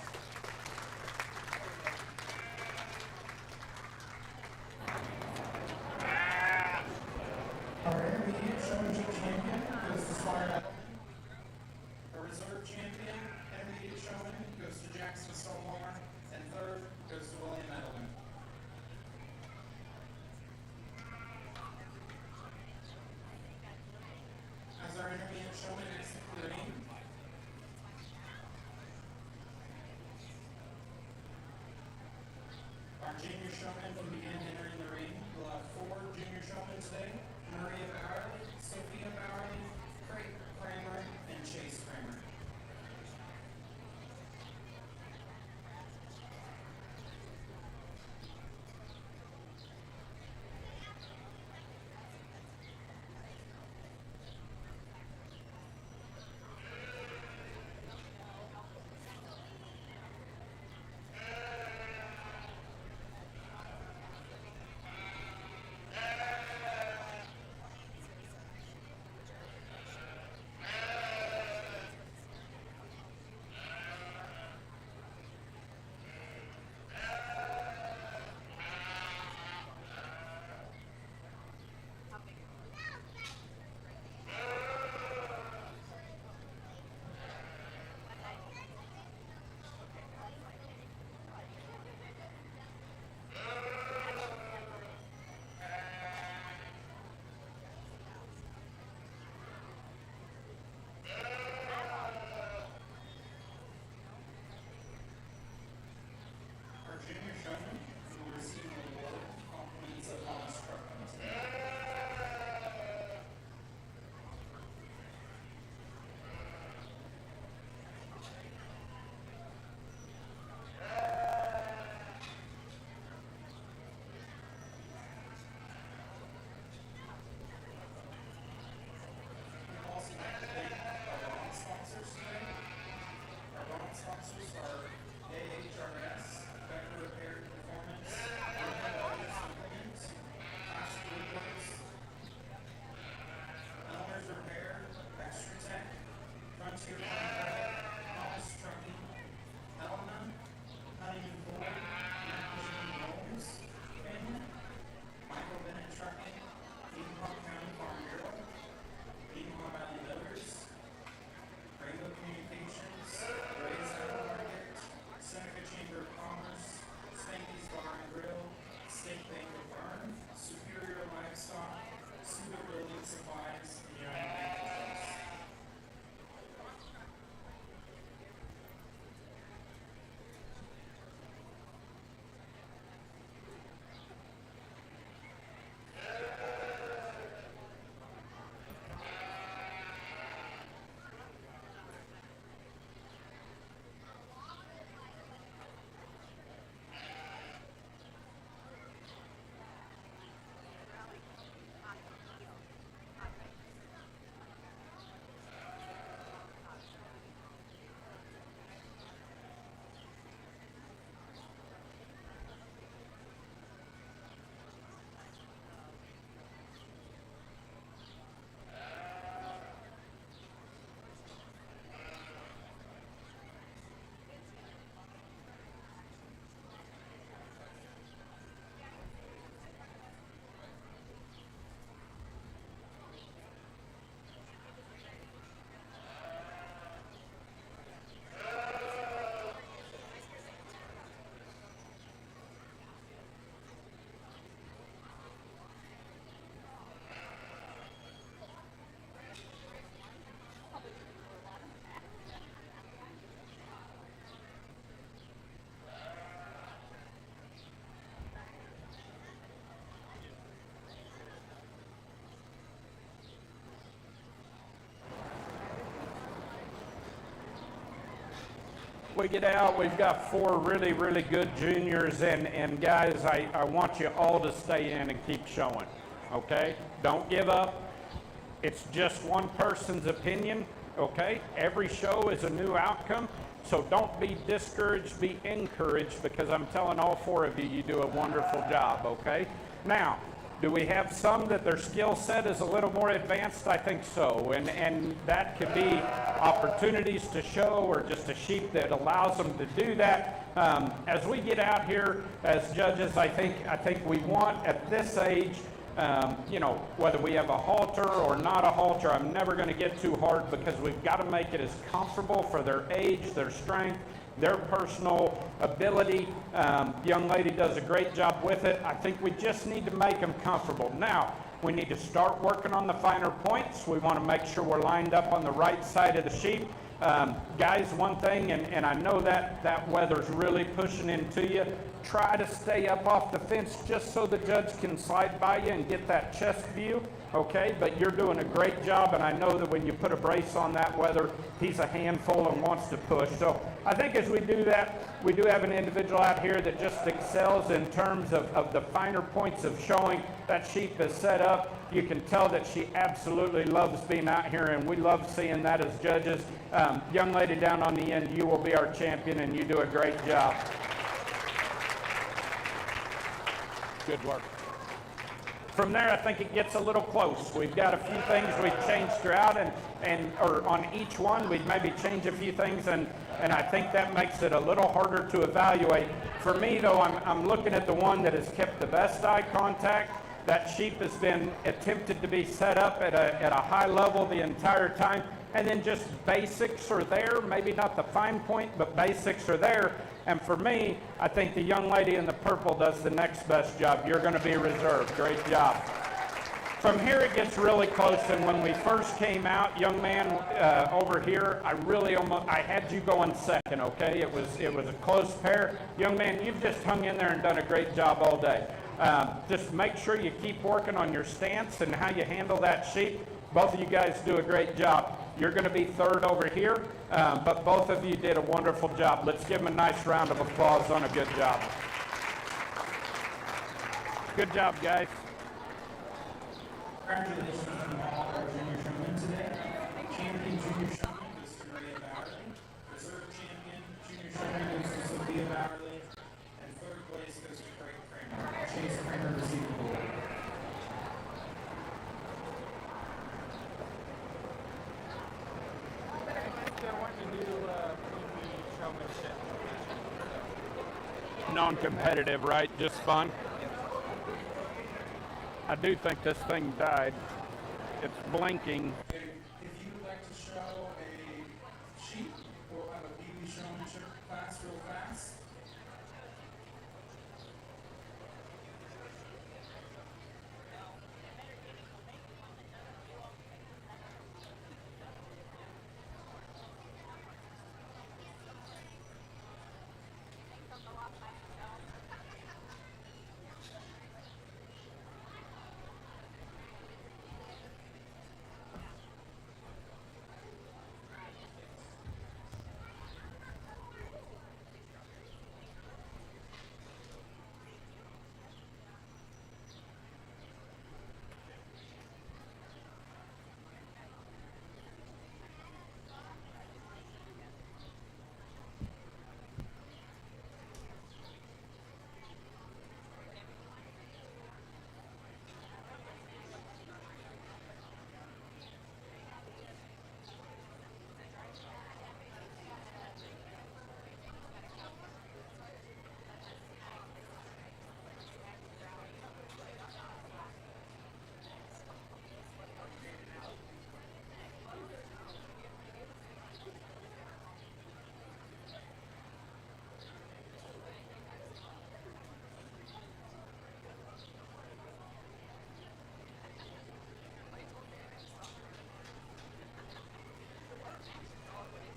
Our intermediate showmanship champion goes to Squire Edelman. Our reserve champion, intermediate showman, goes to Jackson Stonewall. And third goes to William Edelman. As our intermediate showman exits the ring, our junior showmen can begin entering the ring. We'll have 4 junior showmen today: Maria Bowerly, Sophia Bowerly, Craig Kramer, and Chase Kramer. we get out, we've got 4 really, really good juniors, and guys, I want you all to stay in and keep showing, okay? Don't give up. It's just one person's opinion, okay? Every show is a new outcome, so don't be discouraged, be encouraged, because I'm telling all 4 of you, you do a wonderful job, okay? Now, do we have some that their skill set is a little more advanced? I think so, and that could be opportunities to show or just a sheep that allows them to do that. As we get out here as judges, I think we want at this age, you know, whether we have a halter or not a halter, I'm never going to get too hard because we've got to make it as comfortable for their age, their strength, their personal ability. Young lady does a great job with it. I think we just need to make them comfortable. Now, we need to start working on the finer points. We want to make sure we're lined up on the right side of the sheep. Guys, one thing, and I know that weather's really pushing into you, try to stay up off the fence just so the judge can slide by you and get that chest view, okay? But you're doing a great job, and I know that when you put a brace on that weather, he's a handful and wants to push. So I think as we do that, we do have an individual out here that just excels in terms of the finer points of showing. That sheep is set up. You can tell that she absolutely loves being out here, and we love seeing that as judges. Young lady down on the end, you will be our champion, and you do a great job. Good work. From there, I think it gets a little close. We've got a few things we've changed throughout, or on each one, we'd maybe change a few things, and I think that makes it a little harder to evaluate. For me, though, I'm looking at the one that has kept the best eye contact. That sheep has been attempted to be set up at a high level the entire time, and then just basics are there, maybe not the fine point, but basics are there. And for me, I think the young lady in the purple does the next best job. You're going to be reserved. Great job. From here, it gets really close, and when we first came out, young man over here, I had you going second, okay? It was a close pair. Young man, you've just hung in there and done a great job all day. Just make sure you keep working on your stance and how you handle that sheep. Both of you guys do a great job. You're going to be third over here, but both of you did a wonderful job. Let's give them a nice round of applause on a good job. Good job, guys. Congratulations to all our junior showmen today. Champion junior showman goes to Maria Bowerly. Reserve champion junior showman goes to Sophia Bowerly. And third place goes to Craig Kramer. Chase Kramer received the gold. Non-competitive, right? Just fun. I do think this thing died. It's blinking. If you would like to show a sheep, we'll have a PB showmanship class real fast.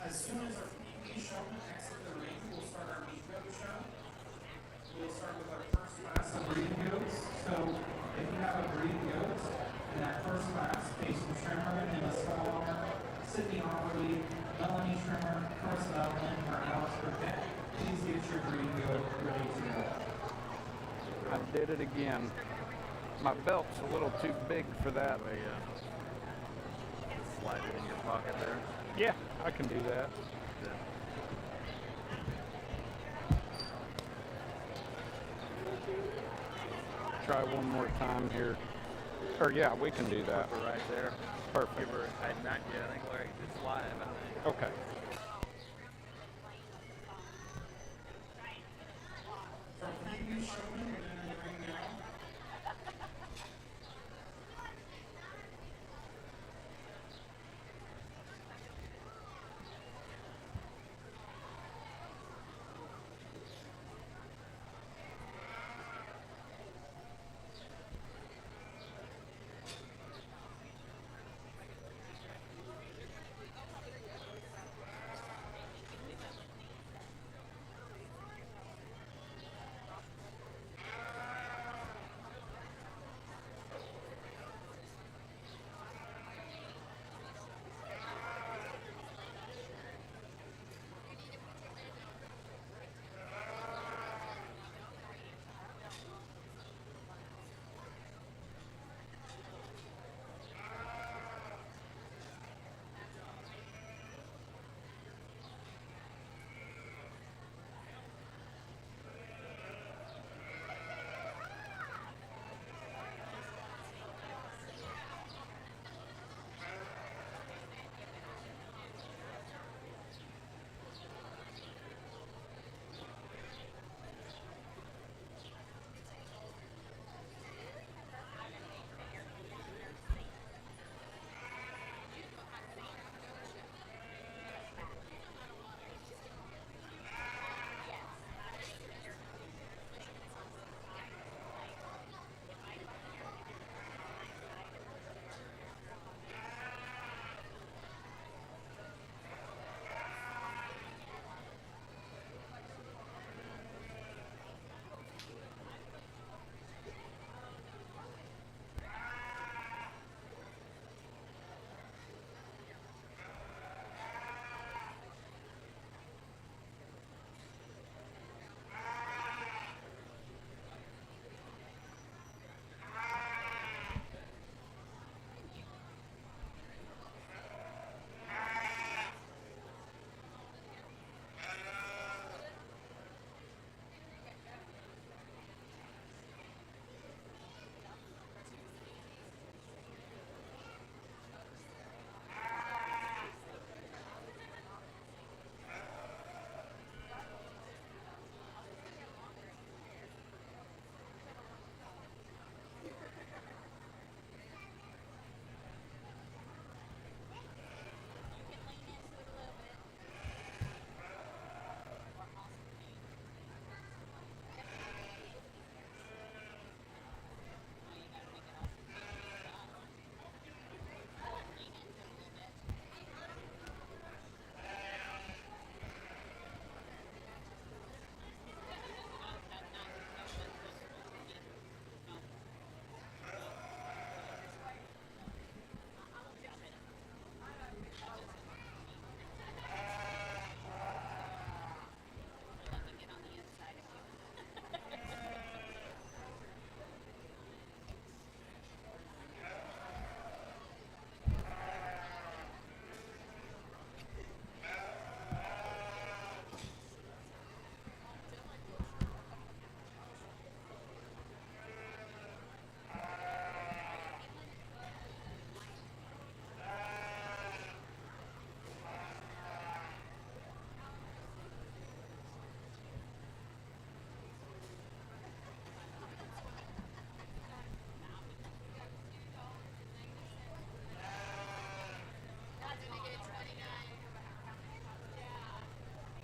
As soon as our PB showmen exit the ring, we'll start our meat goat show. We'll start with our first class of breeding goats. So if you have a breeding goat in that first class, face from trimmer in a small Sydney Offerly, Melanie Trimmer, Carson Evelyn, or Alex Burkett. Please get your breeding goat ready to go. I did it again. My belt's a little too big for that. Slide it in your pocket there. Yeah, I can do that. Good. Try one more time here. Or yeah, we can do that. Put her right there. Perfect. Give her not yet. I think Larry it's live, I think. Okay. From Phoebe Sherman, in the ring now.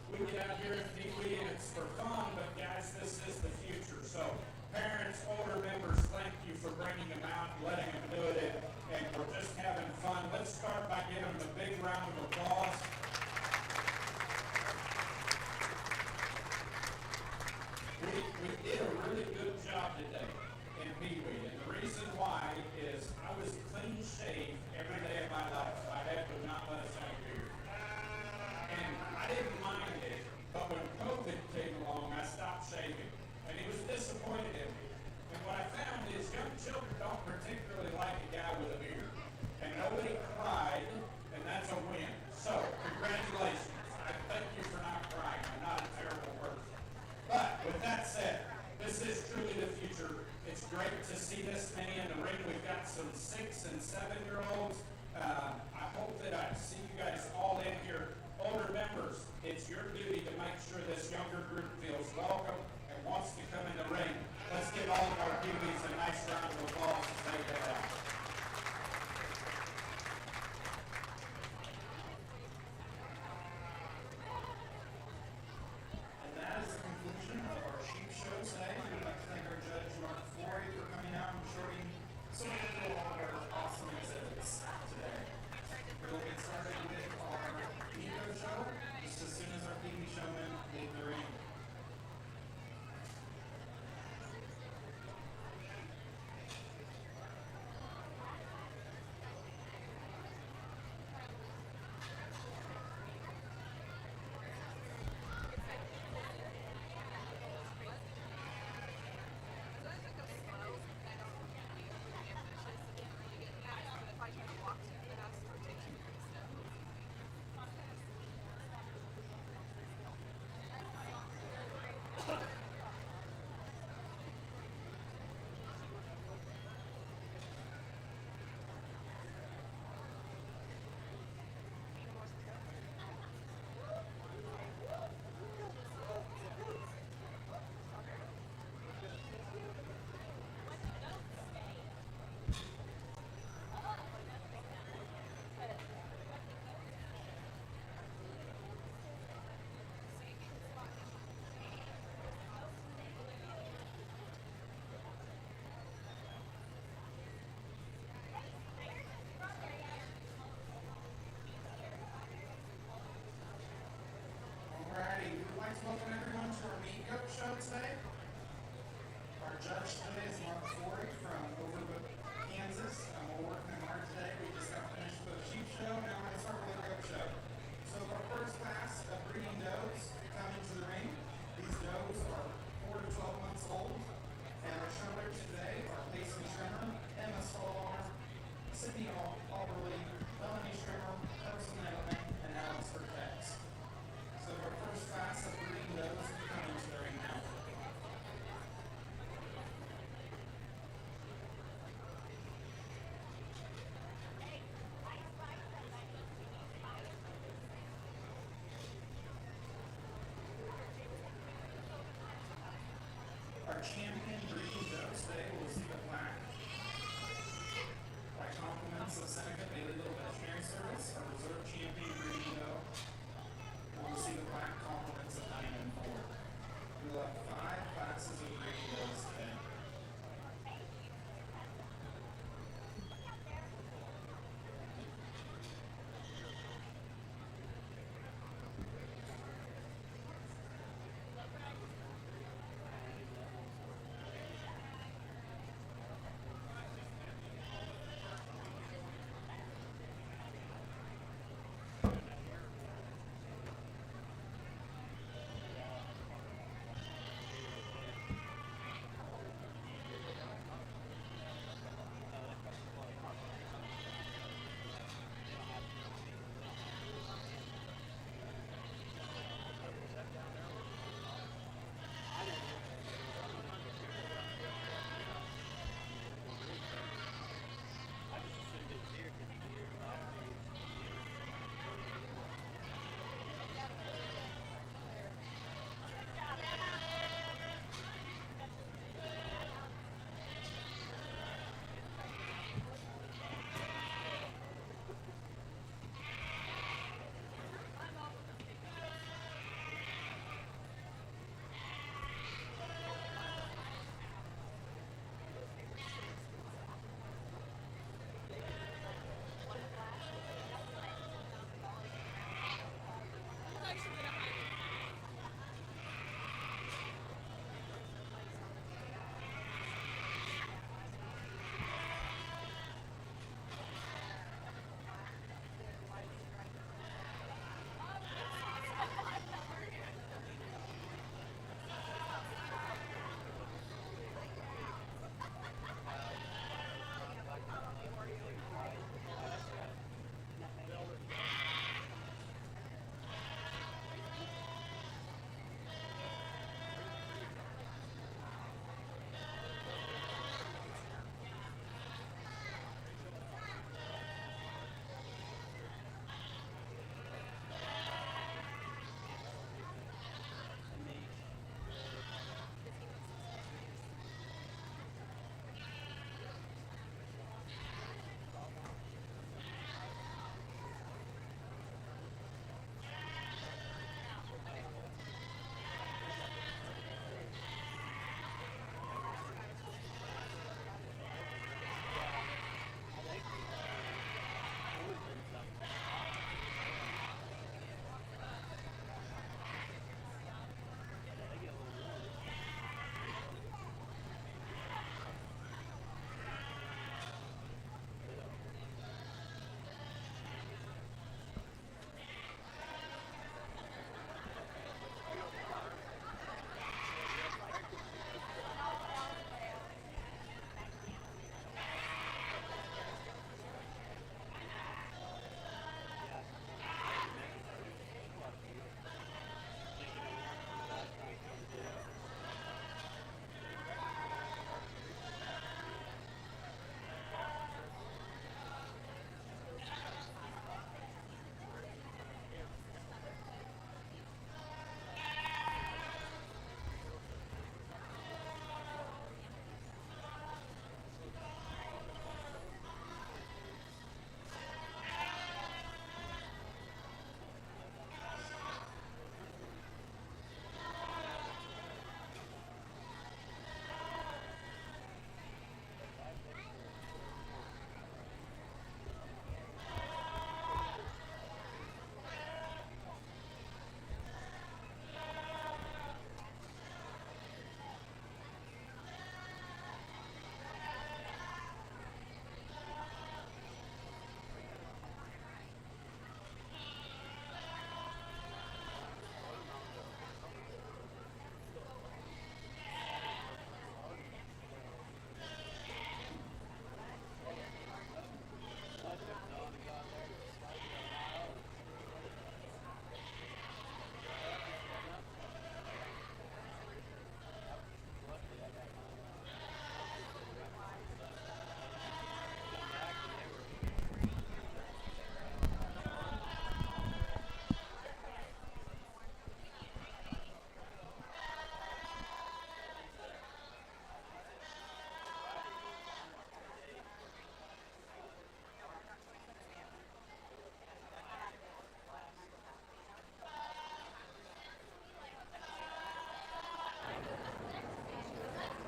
We get out here and think it's for fun, but guys, this is the future. So parents, older members, thank you for bringing them out and letting them do it, and we're just having fun. Let's start by giving them a big round of applause. We did a really good job today in Pee-wee, and the reason why is I was clean shaved every day of my life. My dad would not let us have some 6 and 7-year-olds. I hope that I see you guys all in here. Older members, it's your duty to make sure this younger group feels welcome and wants to come in the ring. Let's give all of our Peewees a nice round of applause as they get out. And that is the conclusion of our sheep show today. We would like to thank our judge, Mark Flory, for coming out and showing through all of our awesome exhibits today. We will get started with our Eco show just as soon as our TV showmen leave the ring.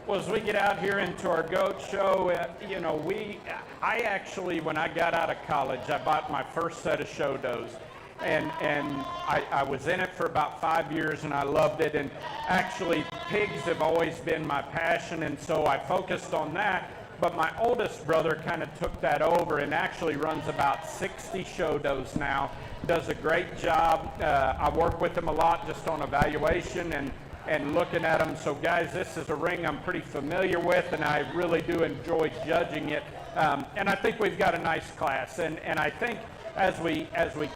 Well, as we get out here into our goat show, I actually, when I got out of college, I bought my first set of show does. And I was in it for about 5 years, and I loved it. And actually, pigs have always been my passion, and so I focused on that. But my oldest brother kind of took that over and actually runs about 60 show does now. Does a great job. I work with him a lot just on evaluation and looking at them. So guys, this is a ring I'm pretty familiar with, and I really do enjoy judging it. And I think we've got a nice class. And I think as we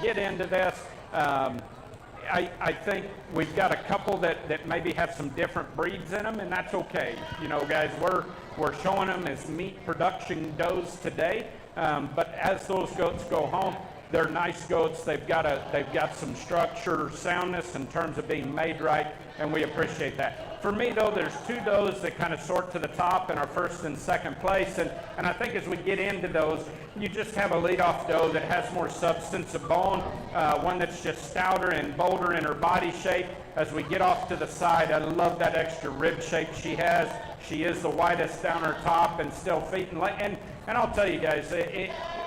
get into this, I think we've got a couple that maybe have some different breeds in them, and that's okay. You know, guys, we're showing them as meat production does today, but as those goats go home, they're nice goats. They've got some structure, soundness in terms of being made right, and we appreciate that. For me, though, there's two does that kind of sort to the top in our first and second place, and I think as we get into those, you just have a leadoff doe that has more substance of bone, one that's just stouter and bolder in her body shape. As we get off to the side, I love that extra rib shape she has. She is the widest down her top and still feet and I'll tell you guys,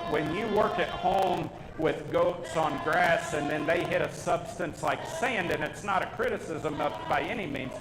when you work at home with goats on grass and then they hit a substance like sand, and it's not a criticism by any means,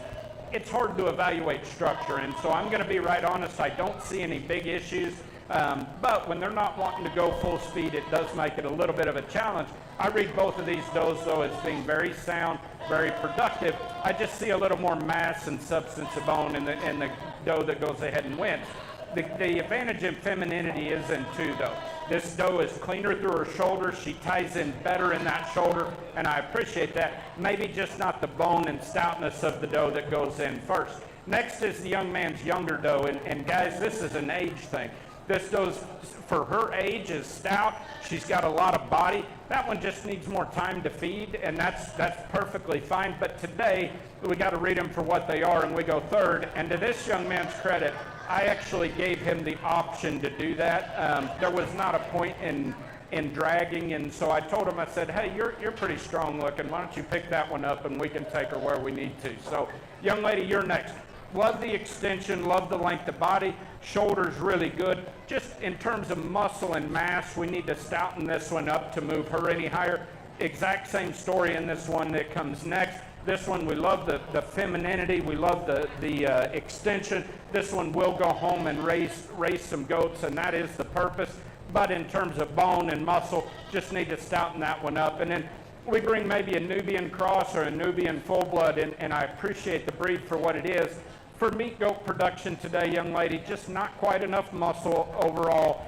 it's hard to evaluate structure. And so I'm going to be right honest, I don't see any big issues. But when they're not wanting to go full speed, it does make it a little bit of a challenge. I read both of these does, though, as being very sound, very productive. I just see a little more mass and substance of bone in the doe that goes ahead and wins. The advantage in femininity is in two, though. This doe is cleaner through her shoulder. She ties in better in that shoulder, and I appreciate that. Maybe just not the bone and stoutness of the doe that goes in first. Next is the young man's younger doe, and guys, this is an age thing. This doe's, for her age, is stout. She's got a lot of body. That one just needs more time to feed, and that's perfectly fine. But today, we got to read them for what they are, and we go third. And to this young man's credit, I actually gave him the option to do that. There was not a point in dragging, and so I told him, I said, hey, you're pretty strong looking. Why don't you pick that one up, and we can take her where we need to. So, young lady, you're next. Love the extension, love the length of body. Shoulder's really good. Just in terms of muscle and mass, we need to stouten this one up to move her any higher. Exact same story in this one that comes next. This one, we love the femininity. We love the extension. This one will go home and raise some goats, and that is the purpose. But in terms of bone and muscle, just need to stouten that one up. And then we bring maybe a Nubian cross or a Nubian full blood, and I appreciate the breed for what it is. For meat goat production today, young lady, just not quite enough muscle overall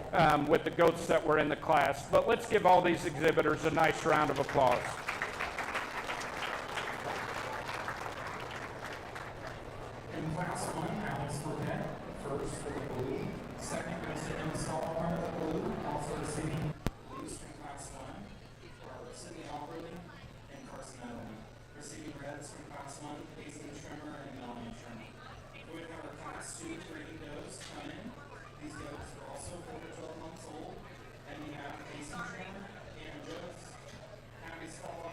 with the goats that were in the class. But let's give all these exhibitors a nice round of applause. In class 1, Alex Burnett, first for the blue. Second goes to install one of the blue, also receiving blues from class 1 are Sydney Alberley and Carson Edelman. Receiving reds from class 1, Paisley Trimmer and Melanie Trimmer. We would have our class 2 breeding does come in. These does are also 4 to 12 months old. And we have Paisley Trimmer and Joe's. Abby's follow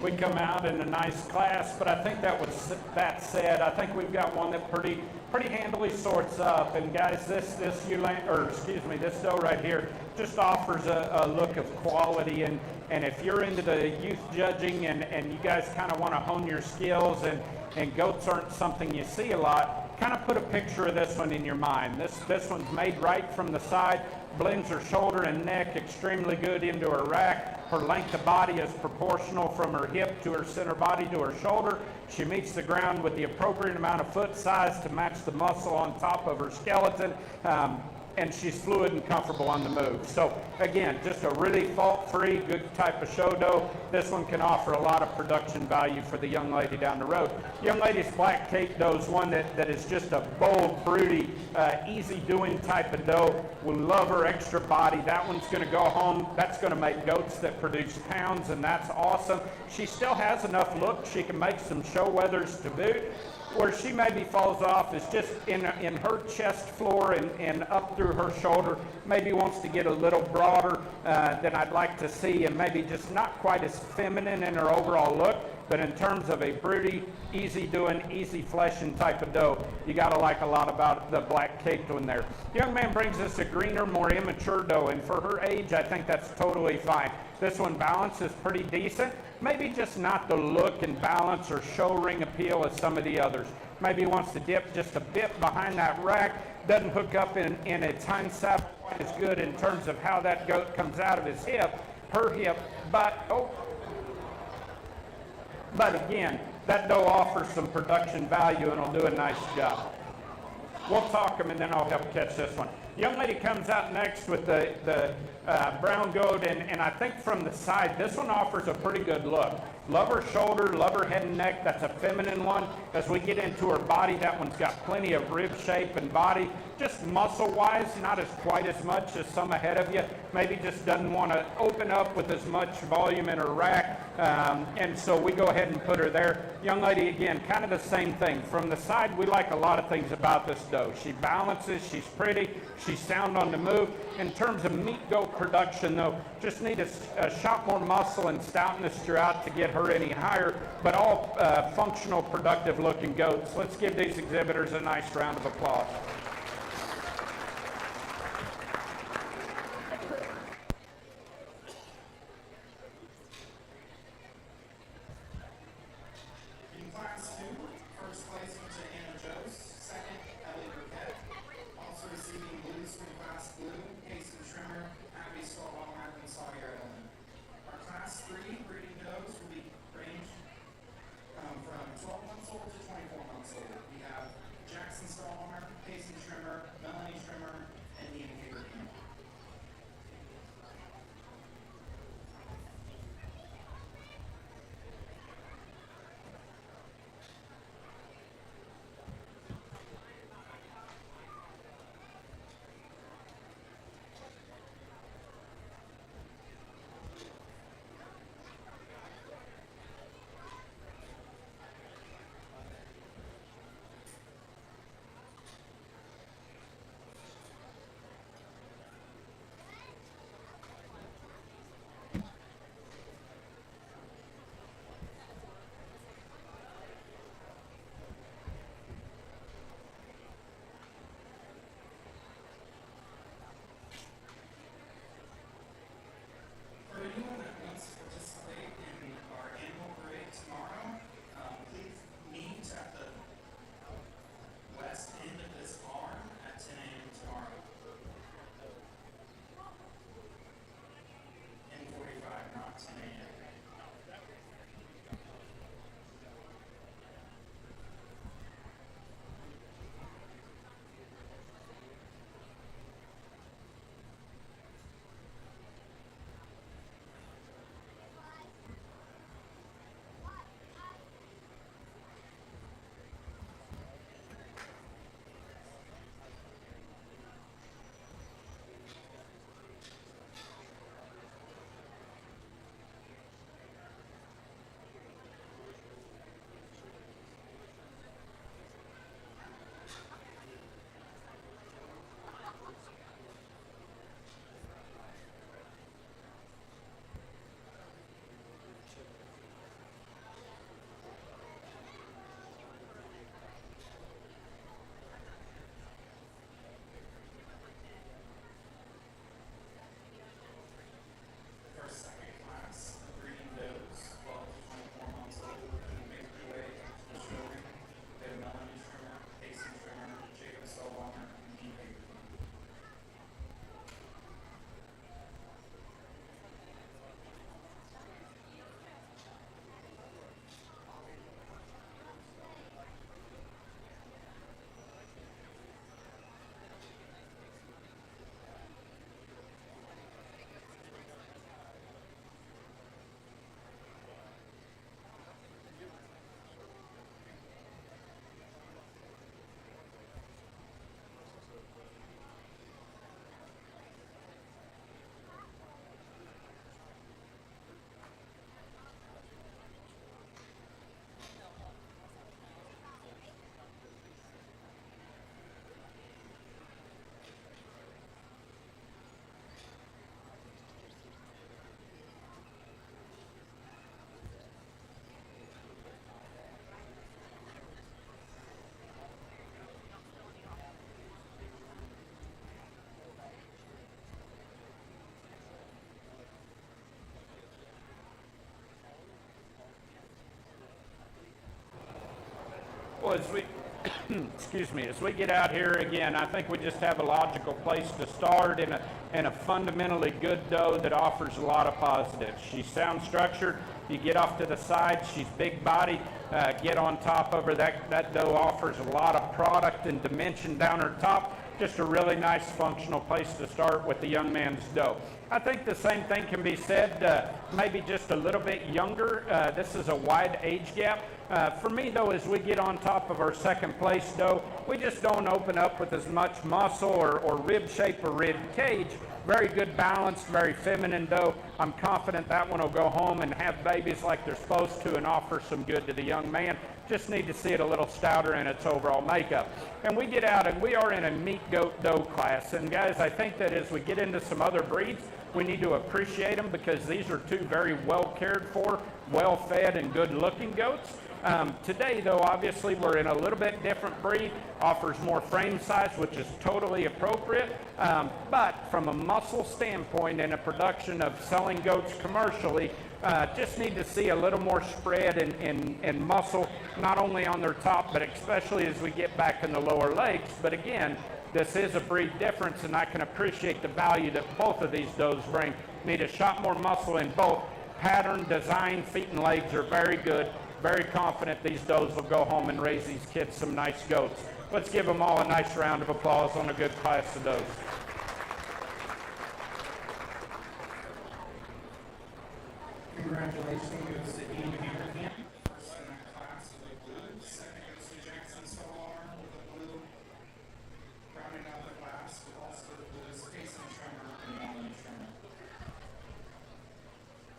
we come out in a nice class. But I think that said, I think we've got one that pretty handily sorts up. And guys, this doe right here just offers a look of quality. And if you're into the youth judging and you guys kind of want to hone your skills and goats aren't something you see a lot, kind of put a picture of this one in your mind. This one's made right from the side, blends her shoulder and neck extremely good into her rack. Her length of body is proportional from her hip to her center body to her shoulder. She meets the ground with the appropriate amount of foot size to match the muscle on top of her skeleton. And she's fluid and comfortable on the move. So again, just a really fault-free, good type of show doe. This one can offer a lot of production value for the young lady down the road. Young lady's Black Cape doe is one that is just a bold, broody, easy-doing type of doe. We love her extra body. That one's going to go home. That's going to make goats that produce pounds, and that's awesome. She still has enough look. She can make some show weathers to boot. Where she maybe falls off is just in her chest floor and up through her shoulder. Maybe wants to get a little broader than I'd like to see, and maybe just not quite as feminine in her overall look. But in terms of a broody, easy doing, easy fleshing type of doe, you got to like a lot about the Black Cape one there. The young man brings us a greener, more immature doe, and for her age, I think that's totally fine. This one balance is pretty decent. Maybe just not the look and balance or show ring appeal as some of the others. Maybe wants to dip just a bit behind that rack. Doesn't hook up in its hind saddle quite as good in terms of how that goat comes out of his hip, her hip. But again, that doe offers some production value and will do a nice job. We'll talk them and then I'll help catch this one. Young lady comes out next with the brown goat, and I think from the side, this one offers a pretty good look. Love her shoulder, love her head and neck. That's a feminine one. As we get into her body, that one's got plenty of rib shape and body. Just muscle-wise, not as quite as much as some ahead of you. Maybe just doesn't want to open up with as much volume in her rack, and so we go ahead and put her there. Young lady, again, kind of the same thing. From the side, we like a lot of things about this doe. She balances, she's pretty, she's sound on the move. In terms of meat goat production, though, just need a shot more muscle and stoutness throughout to get her any higher, but all functional, productive looking goats. Let's give these exhibitors a nice round of applause. Well, as we, excuse me, as we get out here again, I think we just have a logical place to start in a fundamentally good doe that offers a lot of positives. She's sound structured. You get off to the side, she's big body. Get on top of her. That doe offers a lot of product and dimension down her top. Just a really nice functional place to start with the young man's doe. I think the same thing can be said, maybe just a little bit younger. This is a wide age gap. For me, though, as we get on top of our second place doe, we just don't open up with as much muscle or rib shape or rib cage. Very good balance, very feminine doe. I'm confident that one will go home and have babies like they're supposed to and offer some good to the young man. Just need to see it a little stouter in its overall makeup. And we get out and we are in a meat goat doe class. And guys, I think that as we get into some other breeds, we need to appreciate them because these are two very well cared for, well fed and good looking goats. Today, though, obviously we're in a little bit different breed, offers more frame size, which is totally appropriate. But from a muscle standpoint and a production of selling goats commercially, just need to see a little more spread in muscle, not only on their top, but especially as we get back in the lower legs. But again, this is a breed difference, and I can appreciate the value that both of these does bring. Need a shot more muscle in both. Pattern, design, feet, and legs are very good. Very confident these does will go home and raise these kids some nice goats. Let's give them all a nice round of applause on a good class of does. Congratulations goes to Ian Hamilton, first in that class with the blue. Second goes to Jackson Solar with the blue. Rounding out the class with also the blues, Jason Tremor and Alan Tremor.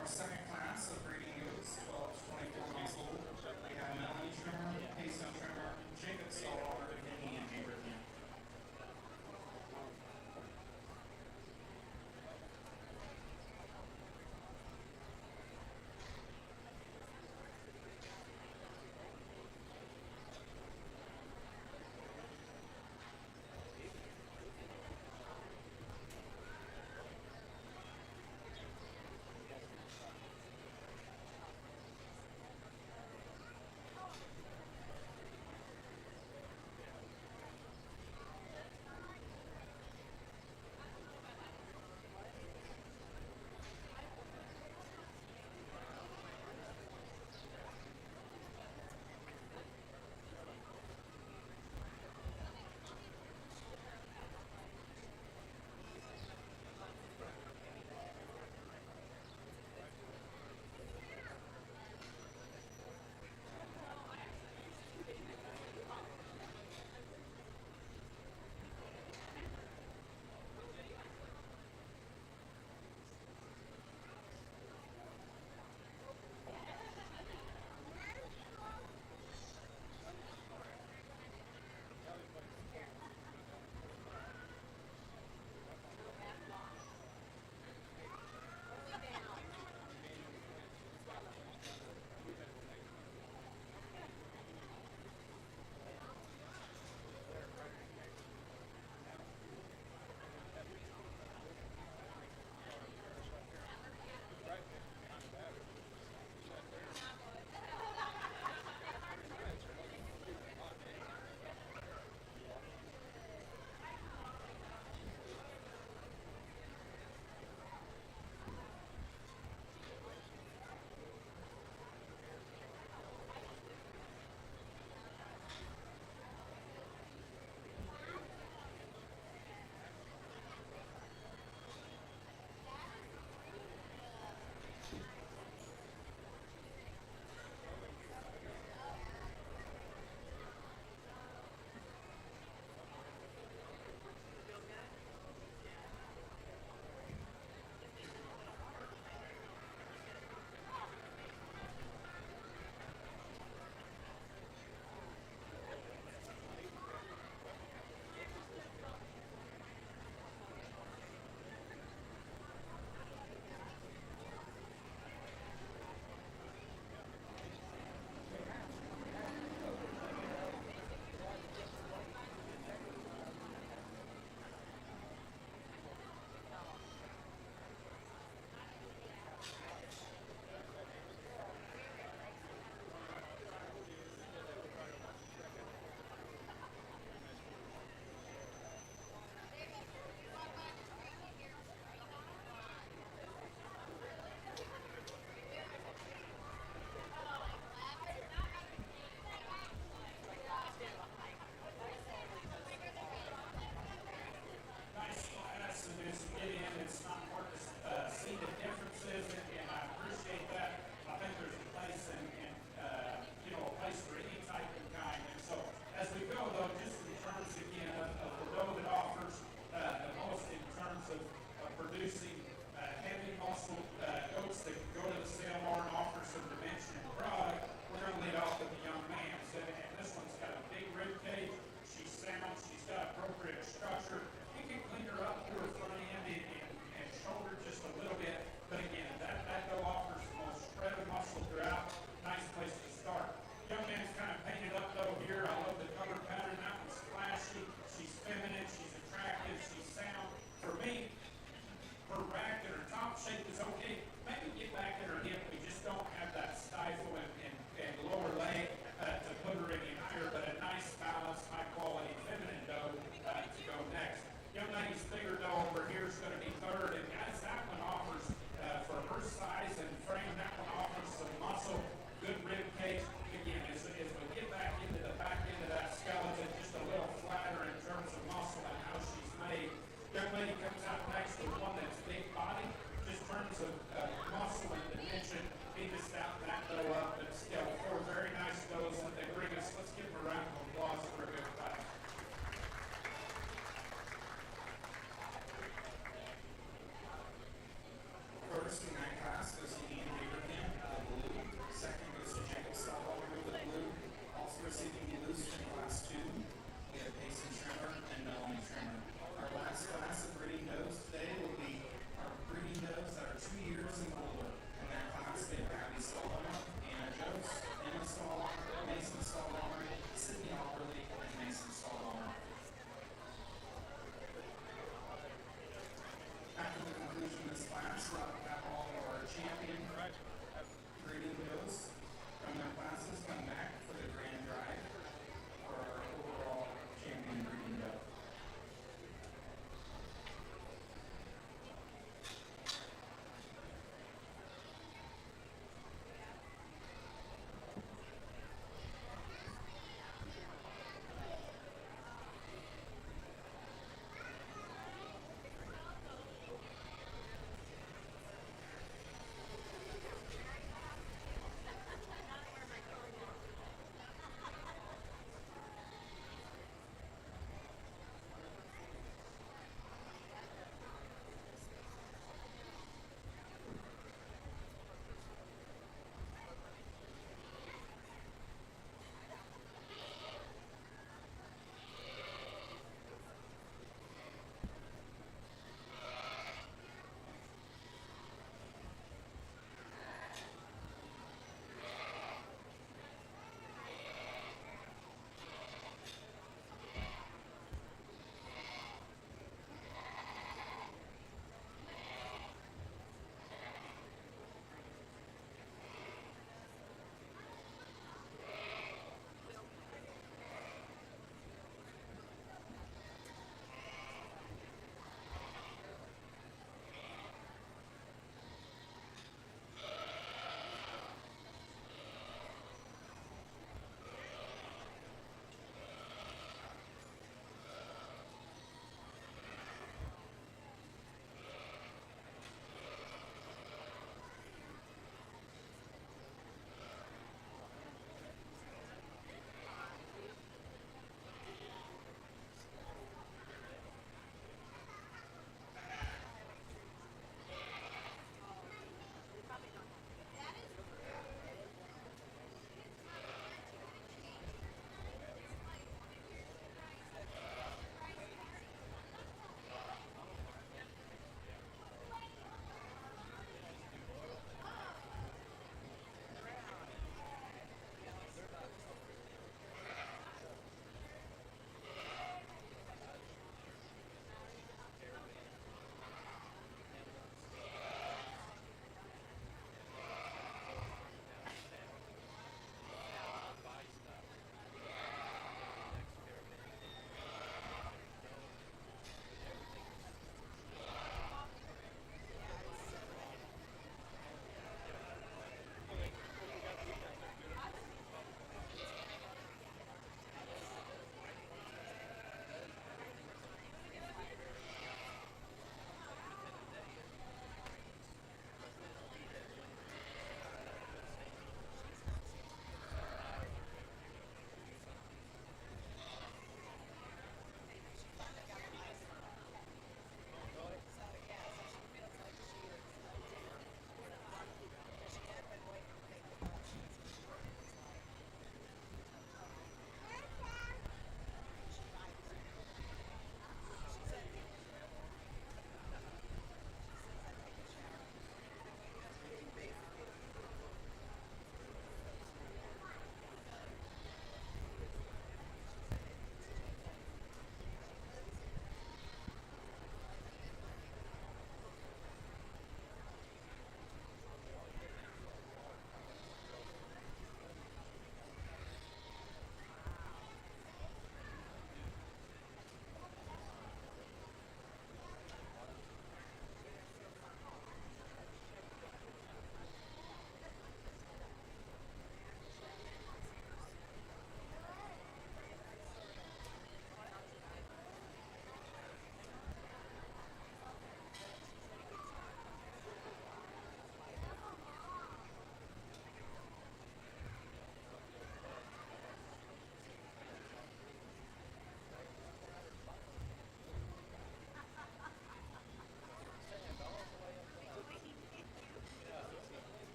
Our second class of breeding goats, 12 to 24 months old. We have Melanie Tremor, Jason Tremor, Jacob Solar, and Ian Hamilton.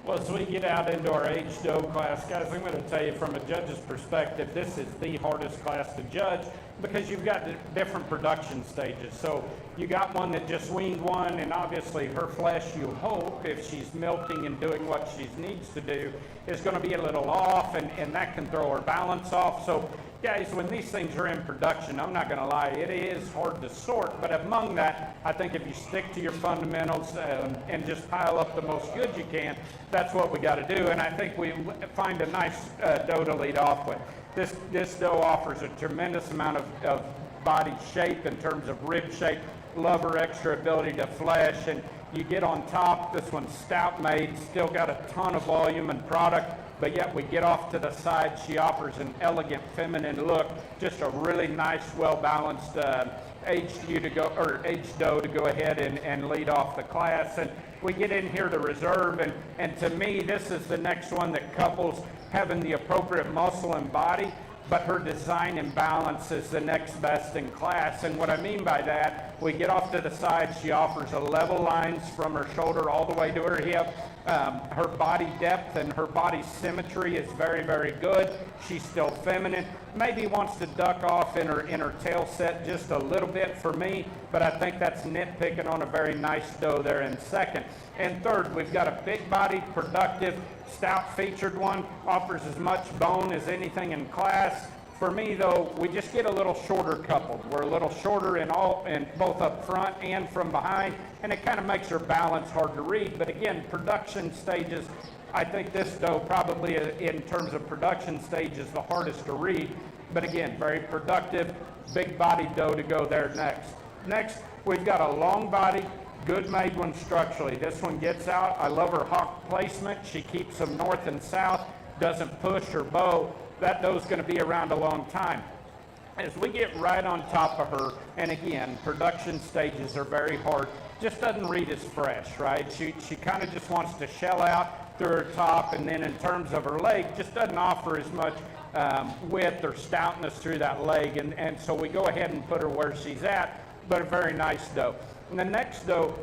Well, as we get out into our age doe class, guys, I'm going to tell you from a judge's perspective, this is the hardest class to judge because you've got different production stages. So you got one that just weaned one, and obviously her flesh, you hope, if she's milking and doing what she needs to do, is going to be a little off, and that can throw her balance off. So guys, when these things are in production, I'm not going to lie, it is hard to sort, but among that, I think if you stick to your fundamentals and just pile up the most good you can, that's what we got to do, and I think we find a nice doe to lead off with. This doe offers a tremendous amount of body shape in terms of rib shape, love her extra ability to flesh, and you get on top, this one's stout made, still got a ton of volume and product, but yet we get off to the side. She offers an elegant feminine look, just a really nice, well-balanced aged doe to go ahead and lead off the class. And we get in here to reserve, and to me, this is the next one that couples having the appropriate muscle and body, but her design and balance is the next best in class. And what I mean by that, we get off to the side, she offers a level lines from her shoulder all the way to her hip. Her body depth and her body symmetry is very, very good. She's still feminine. Maybe wants to duck off in her tail set just a little bit for me, but I think that's nitpicking on a very nice doe there in second. And third, we've got a big body, productive, stout featured one, offers as much bone as anything in class. For me, though, we just get a little shorter coupled. We're a little shorter in both up front and from behind, and it kind of makes her balance hard to read. But again, production stages, I think this doe probably in terms of production stage is the hardest to read. But again, very productive, big body doe to go there next. Next, we've got a long body, good made one structurally. This one gets out. I love her hock placement. She keeps them north and south, doesn't push or bow. That doe's going to be around a long time. As we get right on top of her, and again, production stages are very hard, just doesn't read as fresh, right? She kind of just wants to shell out through her top, and then in terms of her leg, just doesn't offer as much width or stoutness through that leg, and so we go ahead and put her where she's at, but a very nice doe. And the next doe,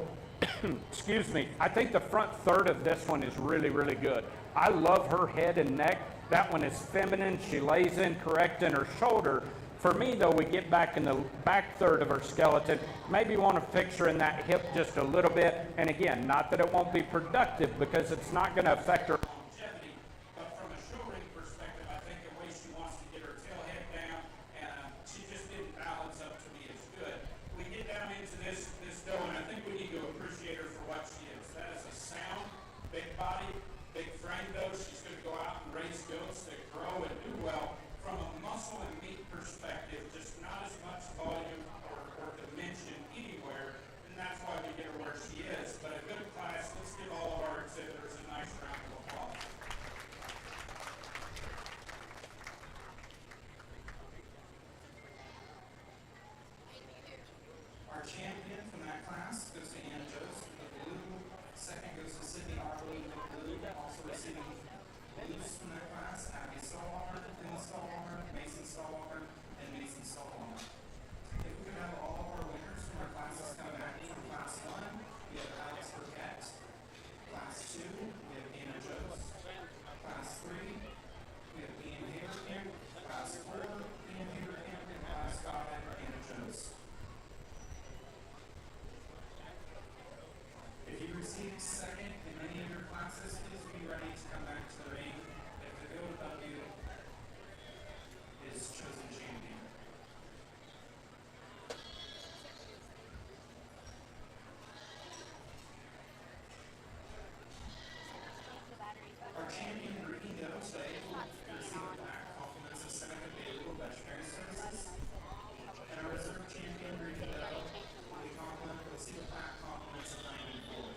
excuse me, I think the front third of this one is really, really good. I love her head and neck. That one is feminine. She lays in correct in her shoulder. For me, though, we get back in the back third of her skeleton. Maybe want to fix her in that hip just a little bit. And again, not that it won't be productive because it's not going to affect her longevity. But from a show ring perspective, I think the way she wants to get her tail head down, she just didn't balance up to me as good. We get down into this doe, and I think we need to appreciate her for what she is. That is a sound, big body, big frame doe. She's going to go out and raise goats that grow and do well. From a muscle and meat perspective, just not as much volume or dimension anywhere, and that's why we get her where she is. But a good class. Let's give all of our exhibitors a nice round of applause. Our champion from that class goes to Anna Joseph with the blue. Second goes to Sydney Arley with the blue. Also receiving blues from that class, Abby Stallwater, Emma Stallwater, Mason Stallwater, and Mason Stallwater. If we could have all of our winners from our classes come back from class 1, we have Alex Burkett. Class 2, we have Anna Joseph. Class 3, we have Ian Haverkamp. Class 4, Ian Haverkamp. And class 5, Anna Joseph. If you received second in any of your classes, please be ready to come back to the ring. If the VOW is chosen champion. Our champion in Ricky Doe today will receive a plaque compliments of Seneca Bayville Veterinary Services. And our reserve champion, Ricky Doe, will receive a plaque compliments of Diamond Floyd.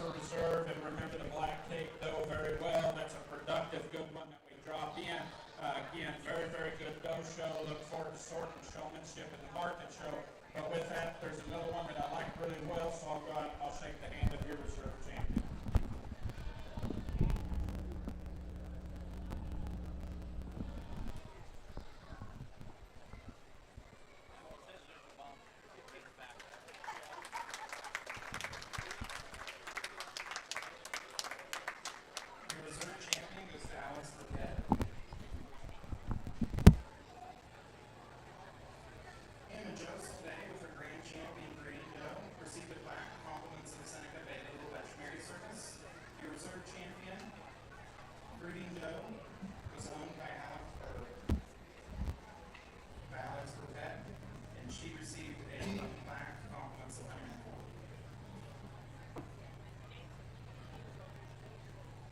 for reserve, and remember the black tape dough very well. That's a productive, good one that we dropped in. Again, very, very good dough show. Look forward to sorting showmanship at the market show. But with that, there's another one that I like really well, so I'll go out and I'll shake the hand of your reserve champion. Your reserve champion goes to Alex Burkett. Emma Joseph today with her grand champion green dough received a plaque compliments of the Seneca Bay Little Veterinary Circus. Your reserve champion green dough was owned by Alex Burkett, and she received a plaque compliments of him.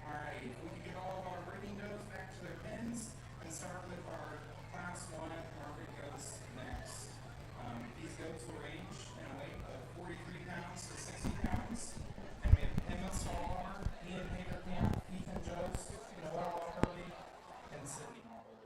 Alright, we can get all of our breeding doughs back to their pens and start with our class 1 market goats next. These goats will range in a weight of 43 pounds to 60 pounds. And we have Emma Smallhorn, Ian Hagerkamp, Ethan Jost, Noah Walkerly, and Sydney Marble.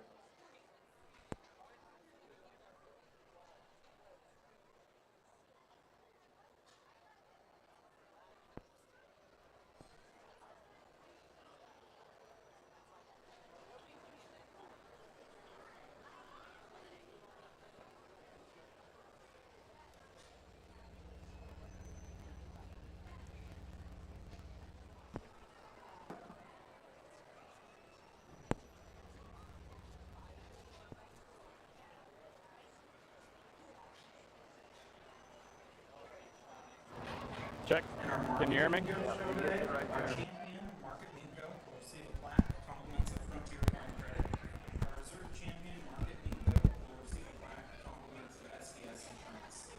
Check. Can you hear me? Our champion, Market Minko, will receive a plaque compliments of Frontier Farm Credit. Our reserve champion, Market Minko, will receive a plaque compliments of SDS Insurance.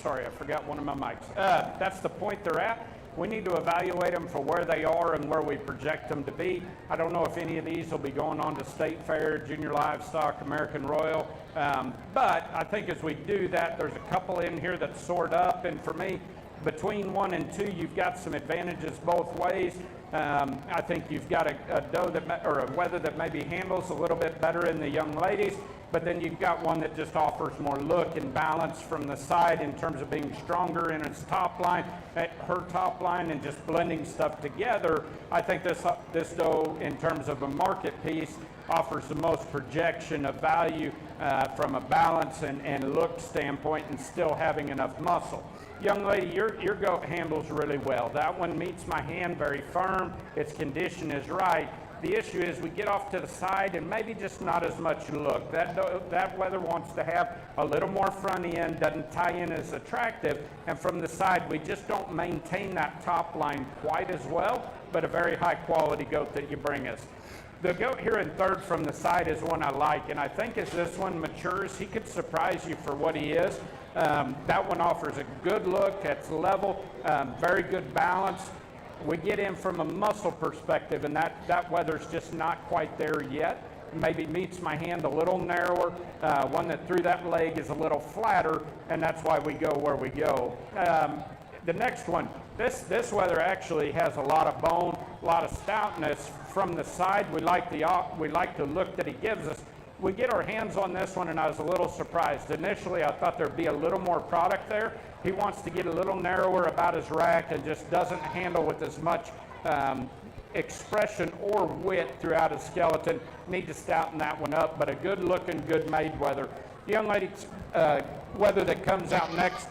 sorry, I forgot one of my mics. That's the point they're at. We need to evaluate them for where they are and where we project them to be. I don't know if any of these will be going on to State Fair, Junior Livestock, American Royal, but I think as we do that, there's a couple in here that sort up, and for me, between 1 and 2, you've got some advantages both ways. I think you've got a doe or a wether that maybe handles a little bit better in the young ladies, but then you've got one that just offers more look and balance from the side in terms of being stronger in its top line, her top line, and just blending stuff together. I think this doe, in terms of a market piece, offers the most projection of value from a balance and look standpoint, and still having enough muscle. Young lady, your goat handles really well. That one meets my hand very firm. Its condition is right. The issue is we get off to the side and maybe just not as much look. That wether wants to have a little more front end, doesn't tie in as attractive, and from the side we just don't maintain that top line quite as well, but a very high quality goat that you bring us. The goat here in third from the side is one I like, and I think as this one matures, he could surprise you for what he is. That one offers a good look, it's level, very good balance. We get in from a muscle perspective, and that wether's just not quite there yet. Maybe meets my hand a little narrower. One that through that leg is a little flatter, and that's why we go where we go. The next one, this wether actually has a lot of bone, a lot of stoutness. From the side, we like the look that he gives us. We get our hands on this one, and I was a little surprised. Initially, I thought there'd be a little more product there. He wants to get a little narrower about his rack and just doesn't handle with as much expression or width throughout his skeleton. Need to stouten that one up, but a good looking, good made wether. The young lady's wether that comes out next,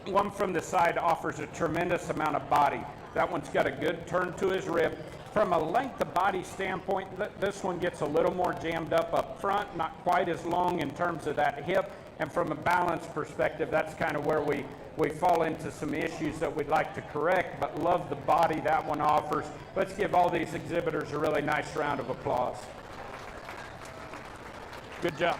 one from the side, offers a tremendous amount of body. That one's got a good turn to his rib. From a length of body standpoint, this one gets a little more jammed up front, not quite as long in terms of that hip. And from a balance perspective, that's kind of where we fall into some issues that we'd like to correct, but love the body that one offers. Let's give all these exhibitors a really nice round of applause. Good job.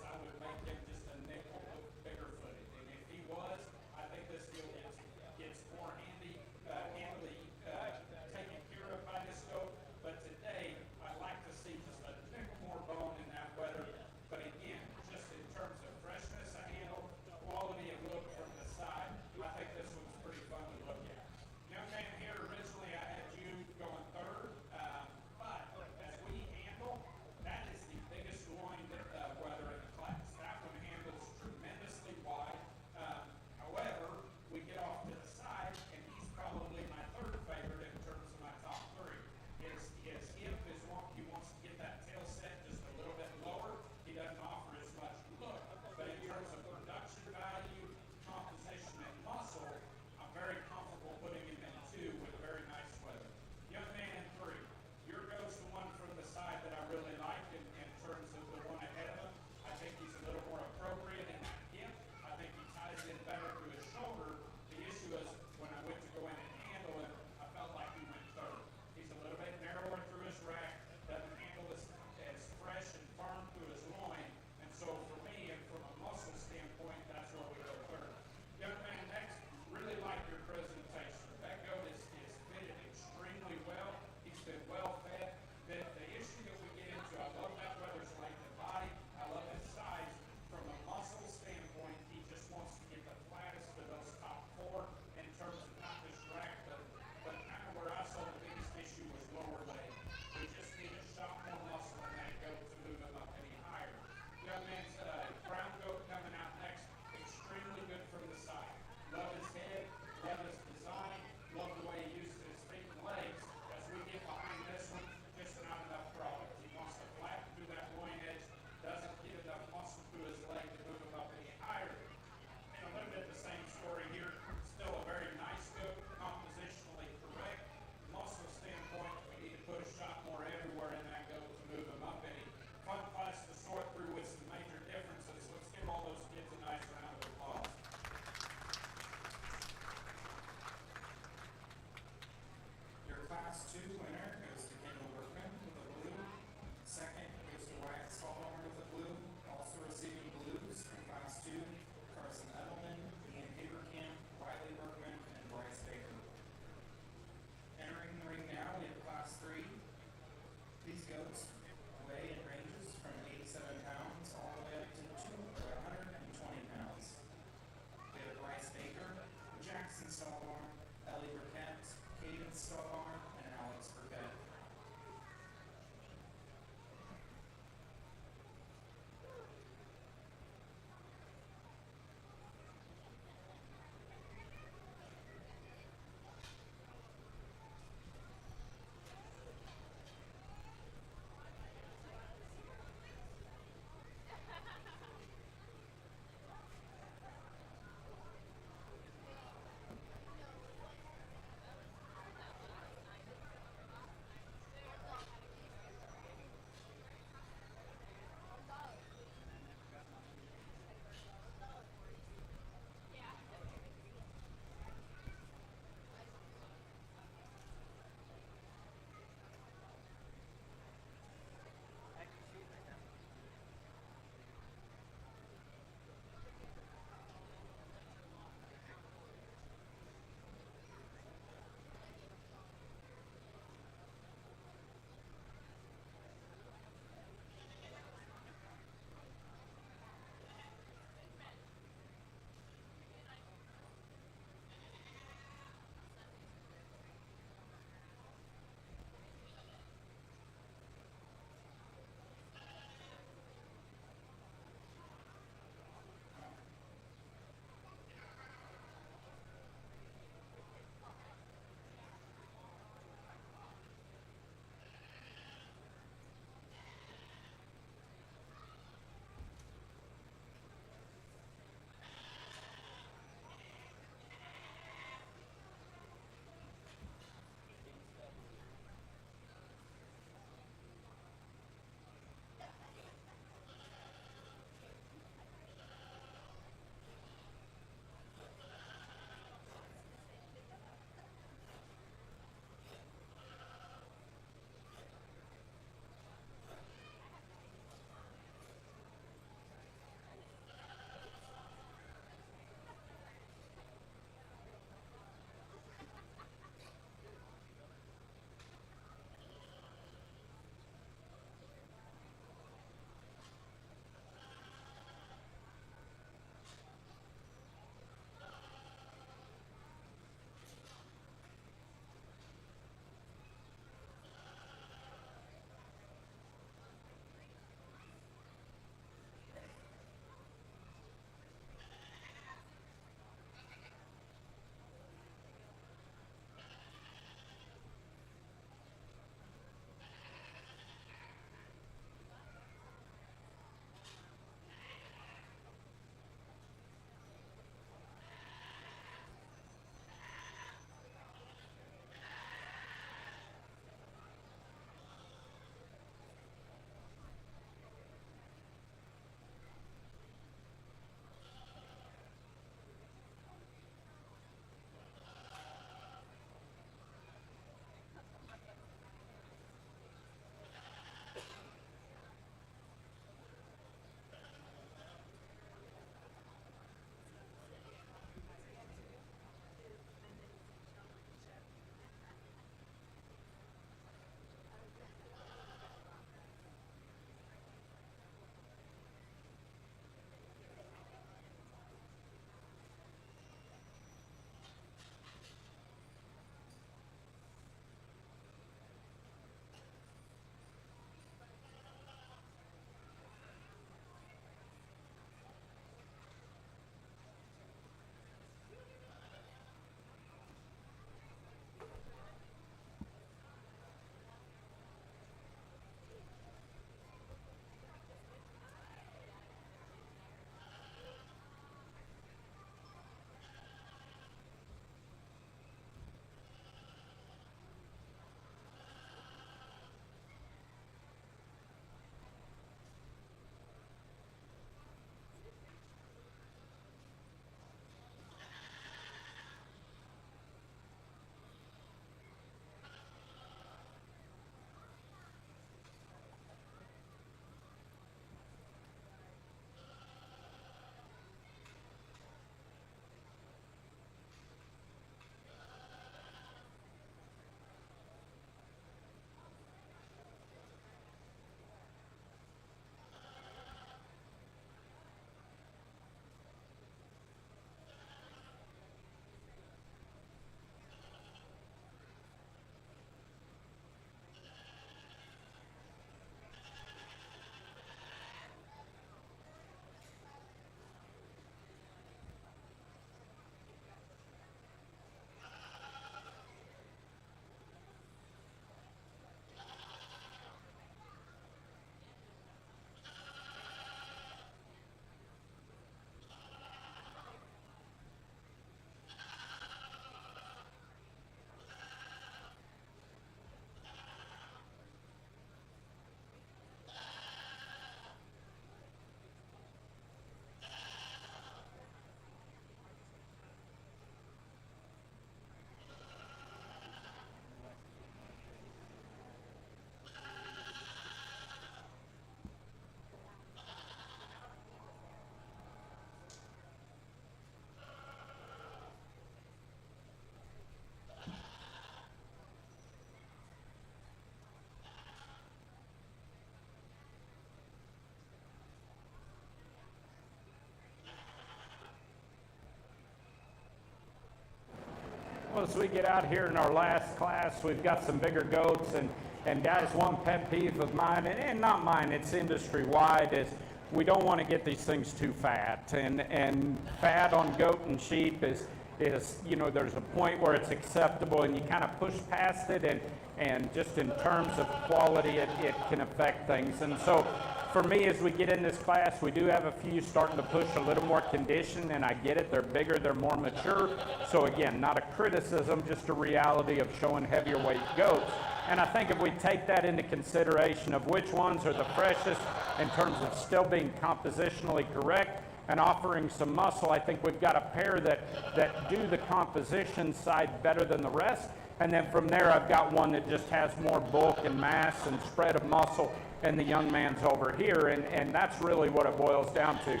as we get out here in our last class, we've got some bigger goats, and guys, one pet peeve of mine, and not mine, it's industry-wide, is we don't want to get these things too fat. And fat on goat and sheep is, there's a point where it's acceptable, and you kind of push past it, and just in terms of quality, it can affect things. And so for me, as we get in this class, we do have a few starting to push a little more condition, and I get it. They're bigger, they're more mature. So again, not a criticism, just a reality of showing heavier weight goats. And I think if we take that into consideration of which ones are the freshest in terms of still being compositionally correct and offering some muscle, I think we've got a pair that do the composition side better than the rest. And then from there, I've got one that just has more bulk and mass and spread of muscle, and the young man's over here, and that's really what it boils down to.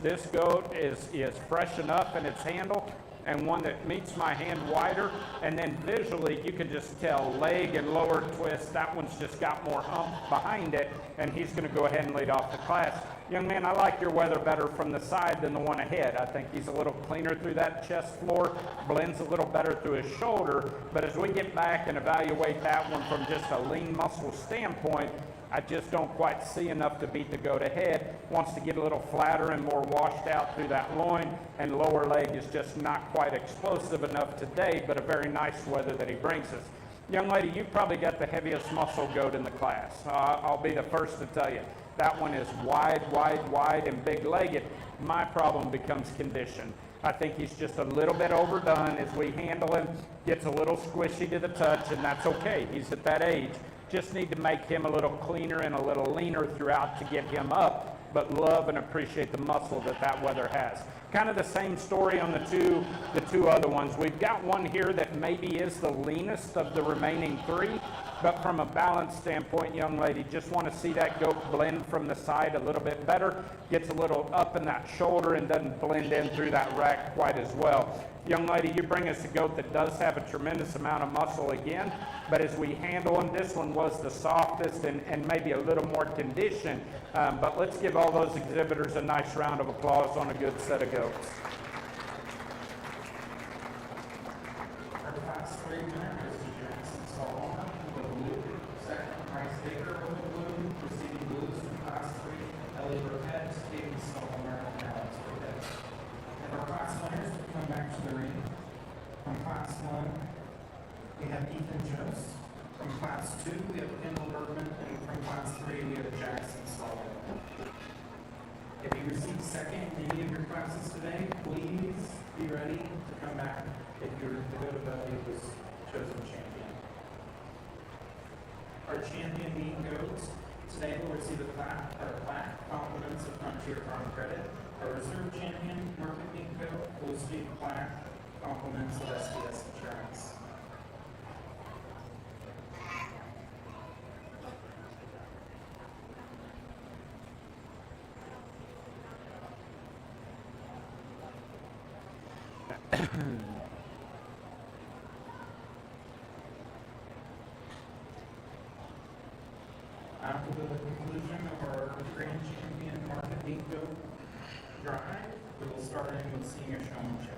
This goat is fresh enough in its handle, and one that meets my hand wider, and then visually you can just tell leg and lower twist, that one's just got more hump behind it, and he's going to go ahead and lead off the class. Young man, I like your weather better from the side than the one ahead. I think he's a little cleaner through that chest floor, blends a little better through his shoulder, but as we get back and evaluate that one from just a lean muscle standpoint, I just don't quite see enough to beat the goat ahead. Wants to get a little flatter and more washed out through that loin, and lower leg is just not quite explosive enough today, but a very nice weather that he brings us. Young lady, you've probably got the heaviest muscle goat in the class. I'll be the first to tell you. That one is wide, and big-legged. My problem becomes condition. I think he's just a little bit overdone as we handle him. Gets a little squishy to the touch, and that's okay. He's at that age. Just need to make him a little cleaner and a little leaner throughout to get him up, but love and appreciate the muscle that weather has. Kind of the same story on the two other ones. We've got one here that maybe is the leanest of the remaining three, but from a balance standpoint, young lady, just want to see that goat blend from the side a little bit better. Gets a little up in that shoulder and doesn't blend in through that rack quite as well. Young lady, you bring us a goat that does have a tremendous amount of muscle again, but as we handle him, this one was the softest and maybe a little more condition. But let's give all those exhibitors a nice round of applause on a good set of goats. Our class 3 winner is Jackson Solomon with the blue. Second, Bryce Baker with the blue. Receiving blues from class 3, Ellie Burkett, Katie Solomon, and Alex Burkett. And our class winners will come back to the ring. From class 1, we have Ethan Jost. From class 2, we have Kendall Bergman. And from class 3, we have Jackson Solomon. If you received second in any of your classes today, please be ready to come back if your goatability was chosen champion. Our champion meeting goats today will receive a plaque, compliments of Frontier Farm Credit. Our reserve champion market meeting goat will receive a plaque, compliments of SDS Insurance. After the conclusion of our Grand Champion Market Bingo drive, we will start in with seeing a showmanship.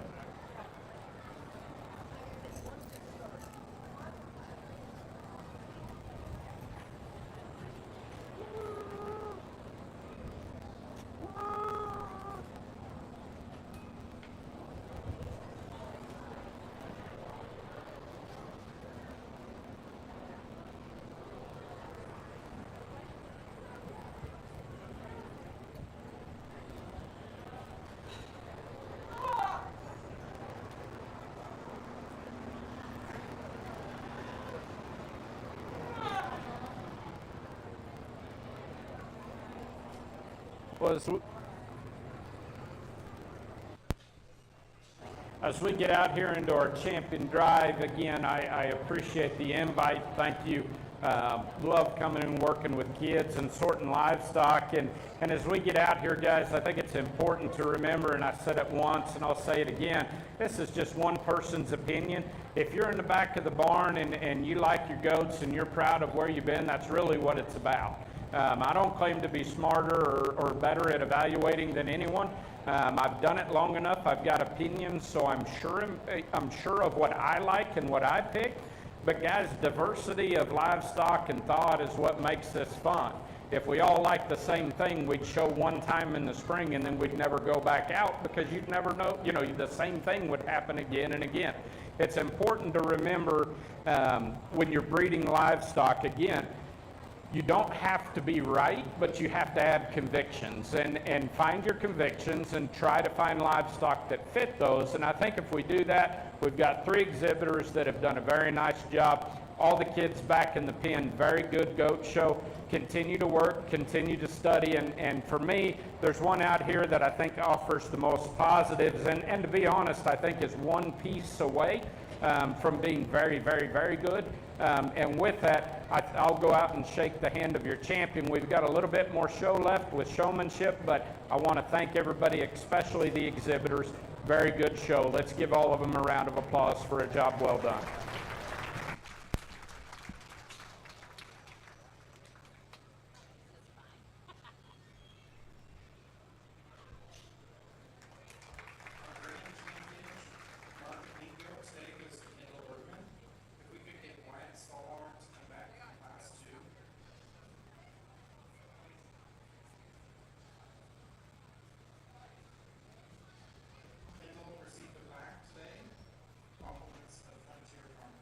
As we get out here into our champion drive, again, I appreciate the invite. Thank you. Love coming and working with kids and sorting livestock. And as we get out here, guys, I think it's important to remember, and I said it once and I'll say it again, this is just one person's opinion. If you're in the back of the barn and you like your goats and you're proud of where you've been, that's really what it's about. I don't claim to be smarter or better at evaluating than anyone. I've done it long enough. I've got opinions, so I'm sure of what I like and what I pick. But guys, diversity of livestock and thought is what makes this fun. If we all like the same thing, we'd show one time in the spring and then we'd never go back out because you'd never know, the same thing would happen again and again. It's important to remember when you're breeding livestock, again, you don't have to be right, but you have to have convictions and find your convictions and try to find livestock that fit those. And I think if we do that, we've got 3 exhibitors that have done a very nice job. All the kids back in the pen, very good goat show. Continue to work, continue to study, and for me, there's one out here that I think offers the most positives, and to be honest, I think is one piece away from being very, very, very good. And with that, I'll go out and shake the hand of your champion. We've got a little bit more show left with showmanship, but I want to thank everybody, especially the exhibitors. Very good show. Let's give all of them a round of applause for a job well done. Received a plaque today, compliments of Frontier Farm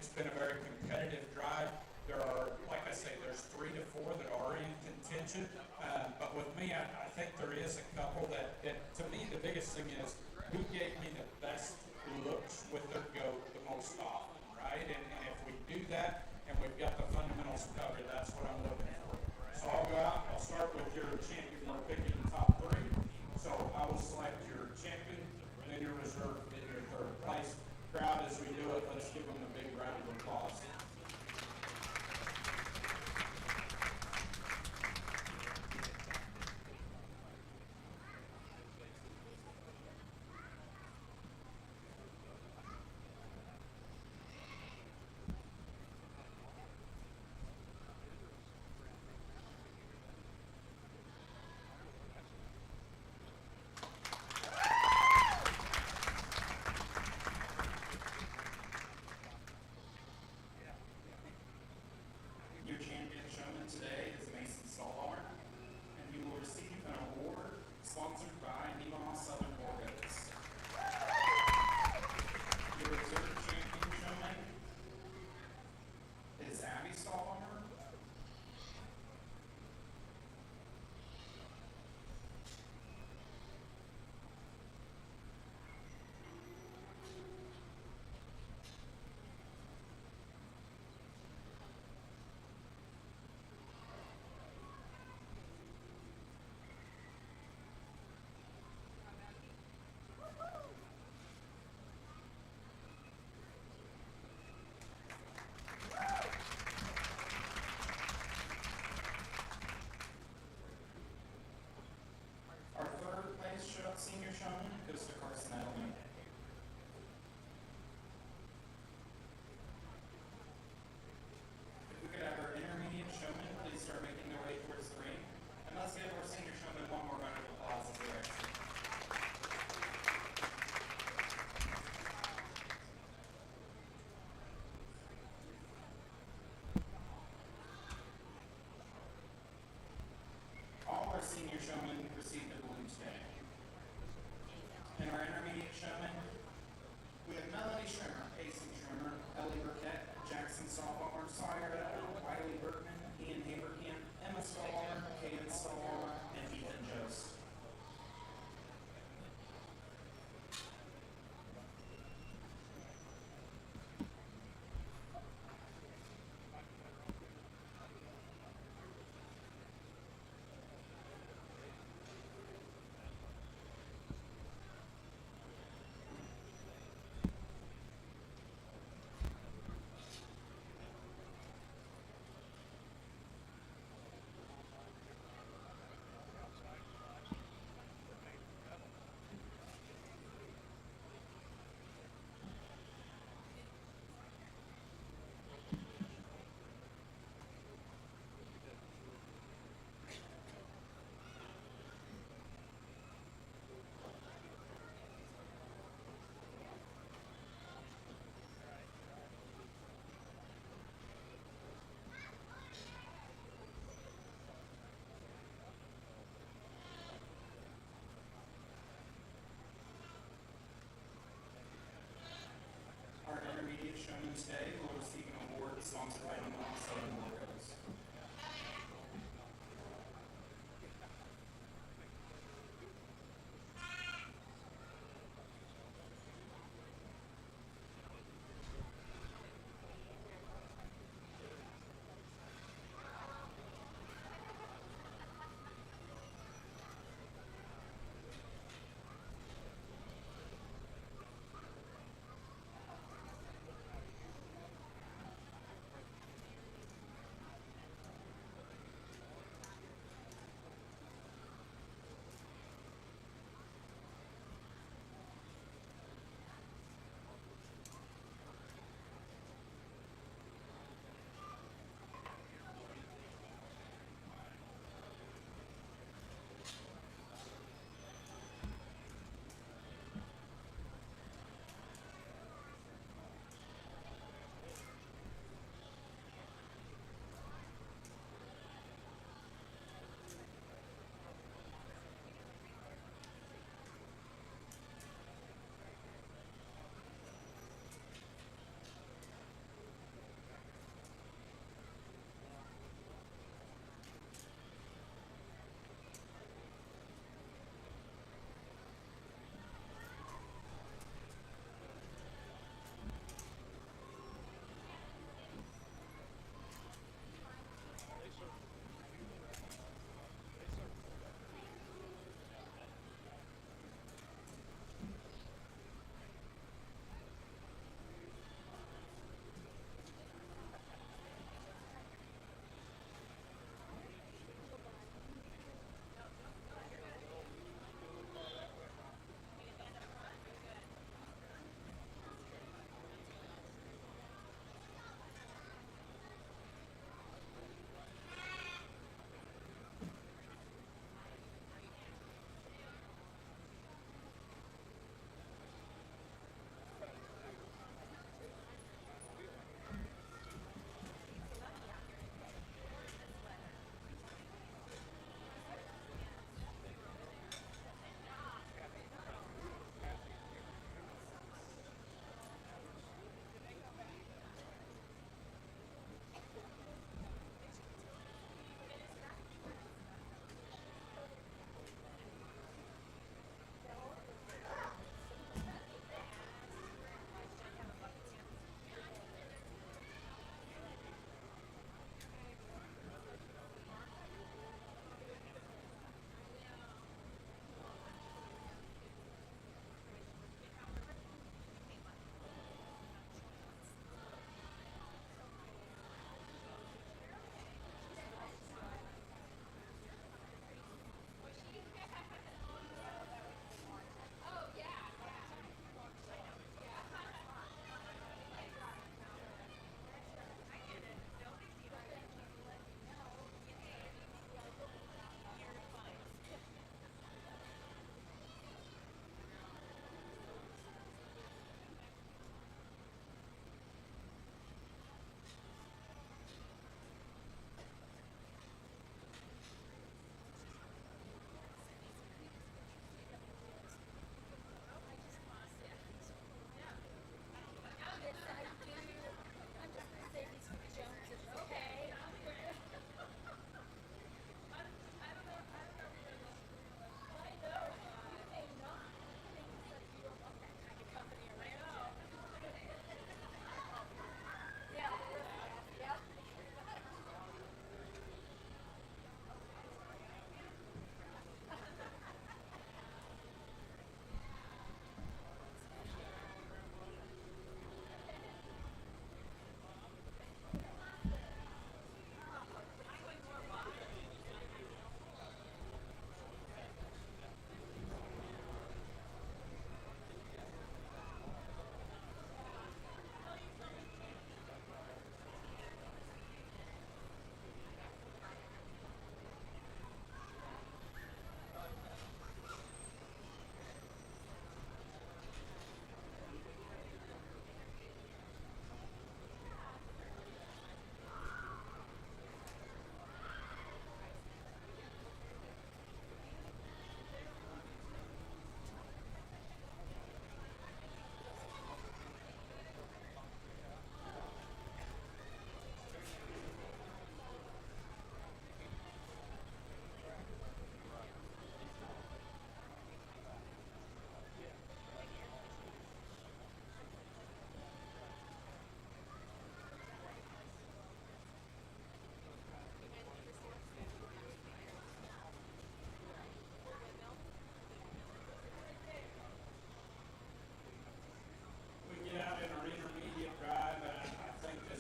It's been a very competitive drive. There are, like I say, there's 3 to 4 that are in contention. But with me, I think there is a couple that, to me, the biggest thing is who gave me the best looks with their goat the most often, right? And if we do that and we've got the fundamentals covered, that's what I'm looking for. So I'll go out, I'll start with your champion. We're picking the top 3. So I will select your champion, then your reserve, then your third place. Crowd, as we do it, let's give them a big round of applause. Your champion showman today is Mason Stallhorn, and he will receive an award sponsored by Nemaha Southern Morgos. Your reserve champion showman is Abby Stallhorn. Our third place senior showman goes to Carson Edelman. If we could have our intermediate showman please start making their way towards the ring. And let's give our senior showman one more round of applause as they exit. All our senior showmen received a balloon today. And our intermediate showmen, we have Melanie Schrimmer, Pacing Schrimmer, Ellie Burkett, Jackson Stallhorn, Sawyer Edel, Wiley Bergman, Ian Haberkamp, Emma Stallhorn, Caden Stallhorn, and Ethan Jost. Our intermediate showman today will receive an award sponsored by Nemaha Southern Morgos.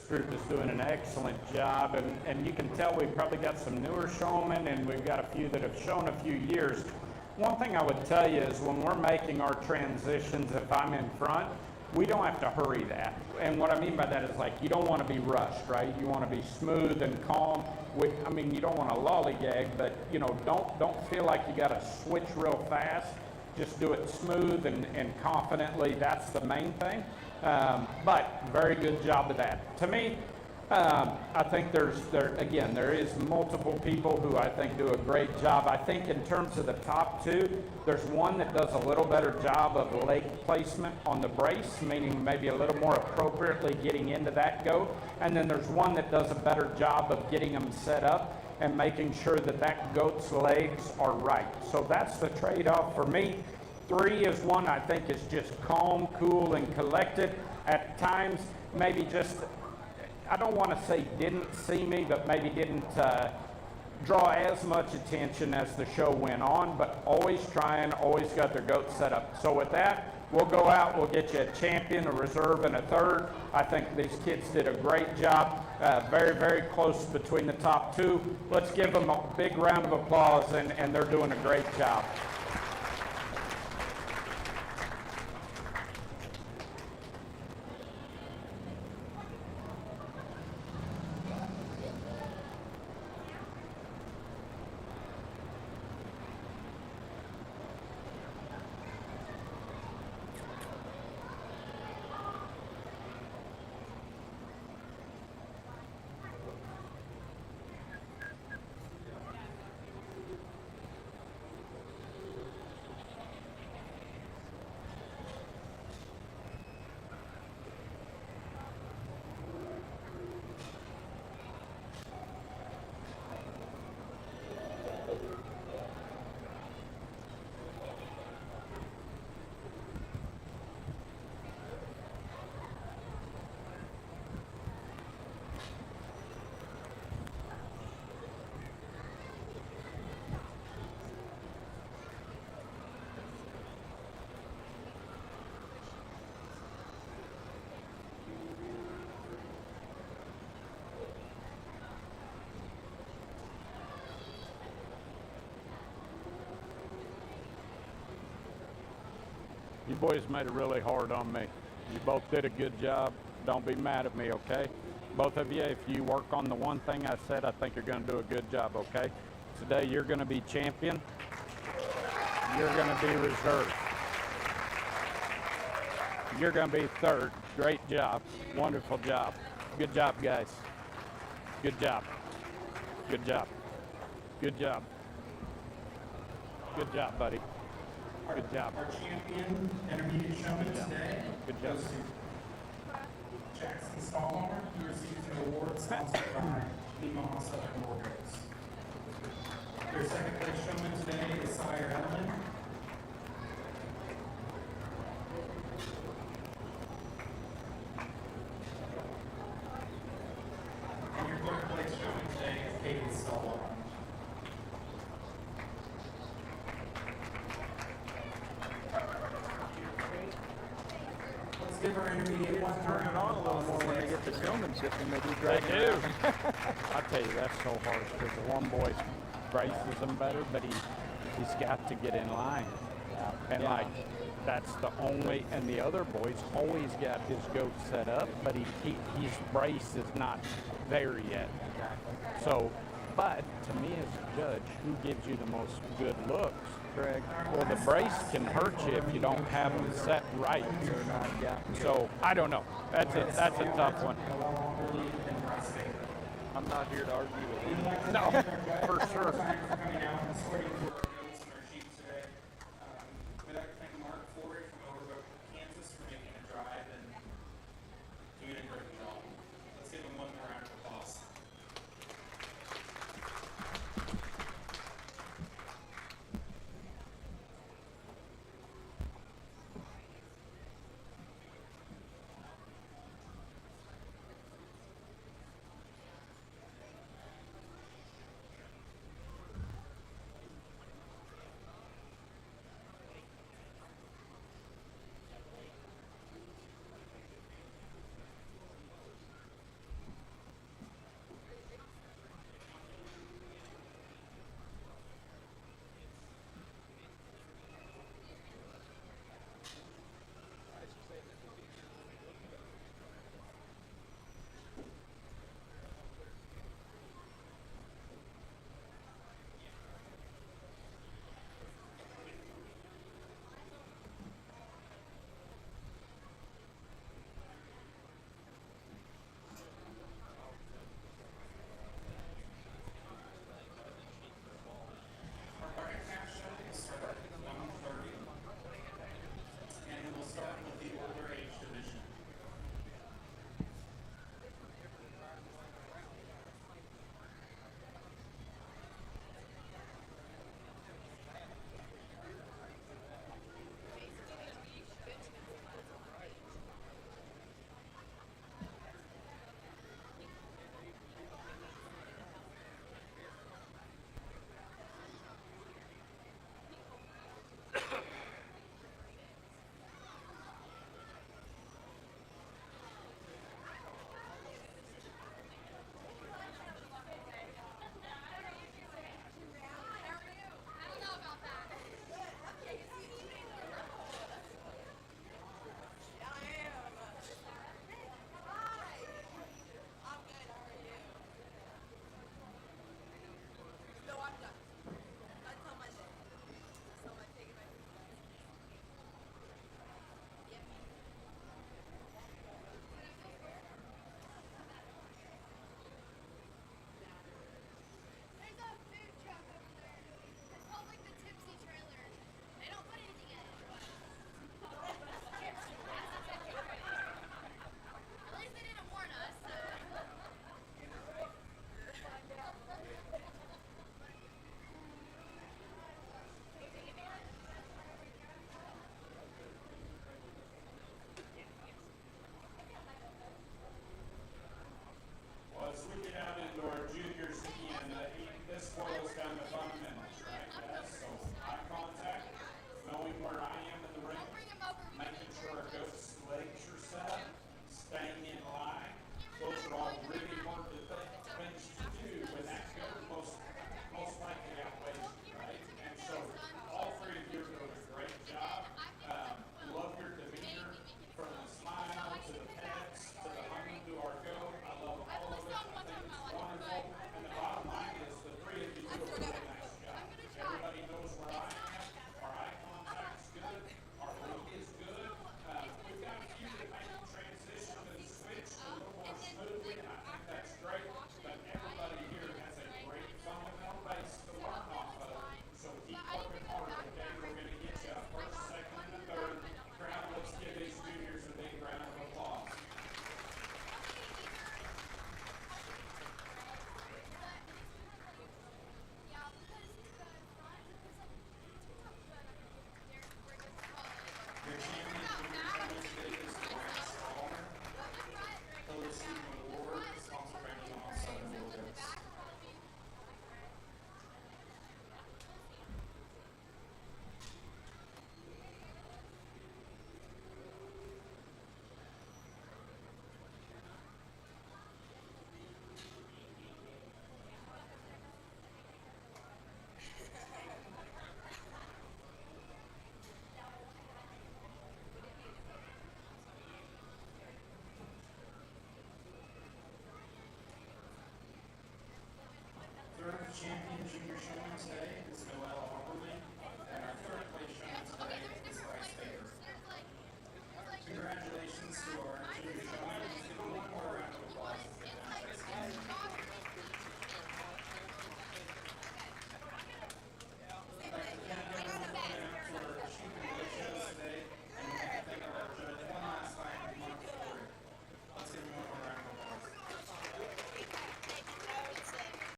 group is doing an excellent job, and you can tell we've probably got some newer showmen, and we've got a few that have shown a few years. One thing I would tell you is when we're making our transitions, if I'm in front, we don't have to hurry that. And what I mean by that is like, you don't want to be rushed, right? You want to be smooth and calm. I mean, you don't want to lollygag, but you know, don't feel like you got to switch real fast. Just do it smooth and confidently. That's the main thing. But very good job of that. To me, I think there is multiple people who I think do a great job. I think in terms of the top two, there's one that does a little better job of leg placement on the brace, meaning maybe a little more appropriately getting into that goat. And then there's one that does a better job of getting them set up and making sure that that goat's legs are right. So that's the trade-off for me. 3 is one I think is just calm, cool, and collected. At times, maybe just, I don't want to say didn't see me, but maybe didn't draw as much attention as the show went on, but always trying, always got their goat set up. So with that, we'll go out, we'll get you a champion, a reserve, and a third. I think these kids did a great job. Very, very close between the top two. Let's give them a big round of applause, and they're doing a great job. You boys made it really hard on me. You both did a good job. Don't be mad at me, okay? Both of you, if you work on the one thing I said, I think you're going to do a good job, okay? Today you're going to be champion. You're going to be reserve. You're going to be third. Great job. Wonderful job. Good job, guys. Good job. Good job. Good job. Good job, buddy. Good job. Our champion intermediate showman today Good job. goes to Jackson Stallhammer, who receives an award sponsored by Nemaha Southern Mortgages. Their second place showman today is Sire Ellen. And your third place showman today is Katie Stallhammer. Let's give our intermediate one Turn it on a little more when they get the showmanship and they do They dragging do. around. I tell you, that's so hard because the one boy braces him better, but he's got to get in line. And like, that's the only, and the other boy's always got his goat set up, but his brace is not there yet. So, but to me as a judge, who gives you the most good looks? Greg. Well, the brace can hurt you if you don't have them set right. So I don't know. That's a tough one. I'm not here to argue with you. No, for sure. Coming out and sorting for our notes and our sheets today. We'd like to thank Mark Flory from Overbrook, Kansas for making a drive and doing a great job. Let's give him one more round of applause. just boils down to fundamentals, right? Yes, so eye contact, knowing where I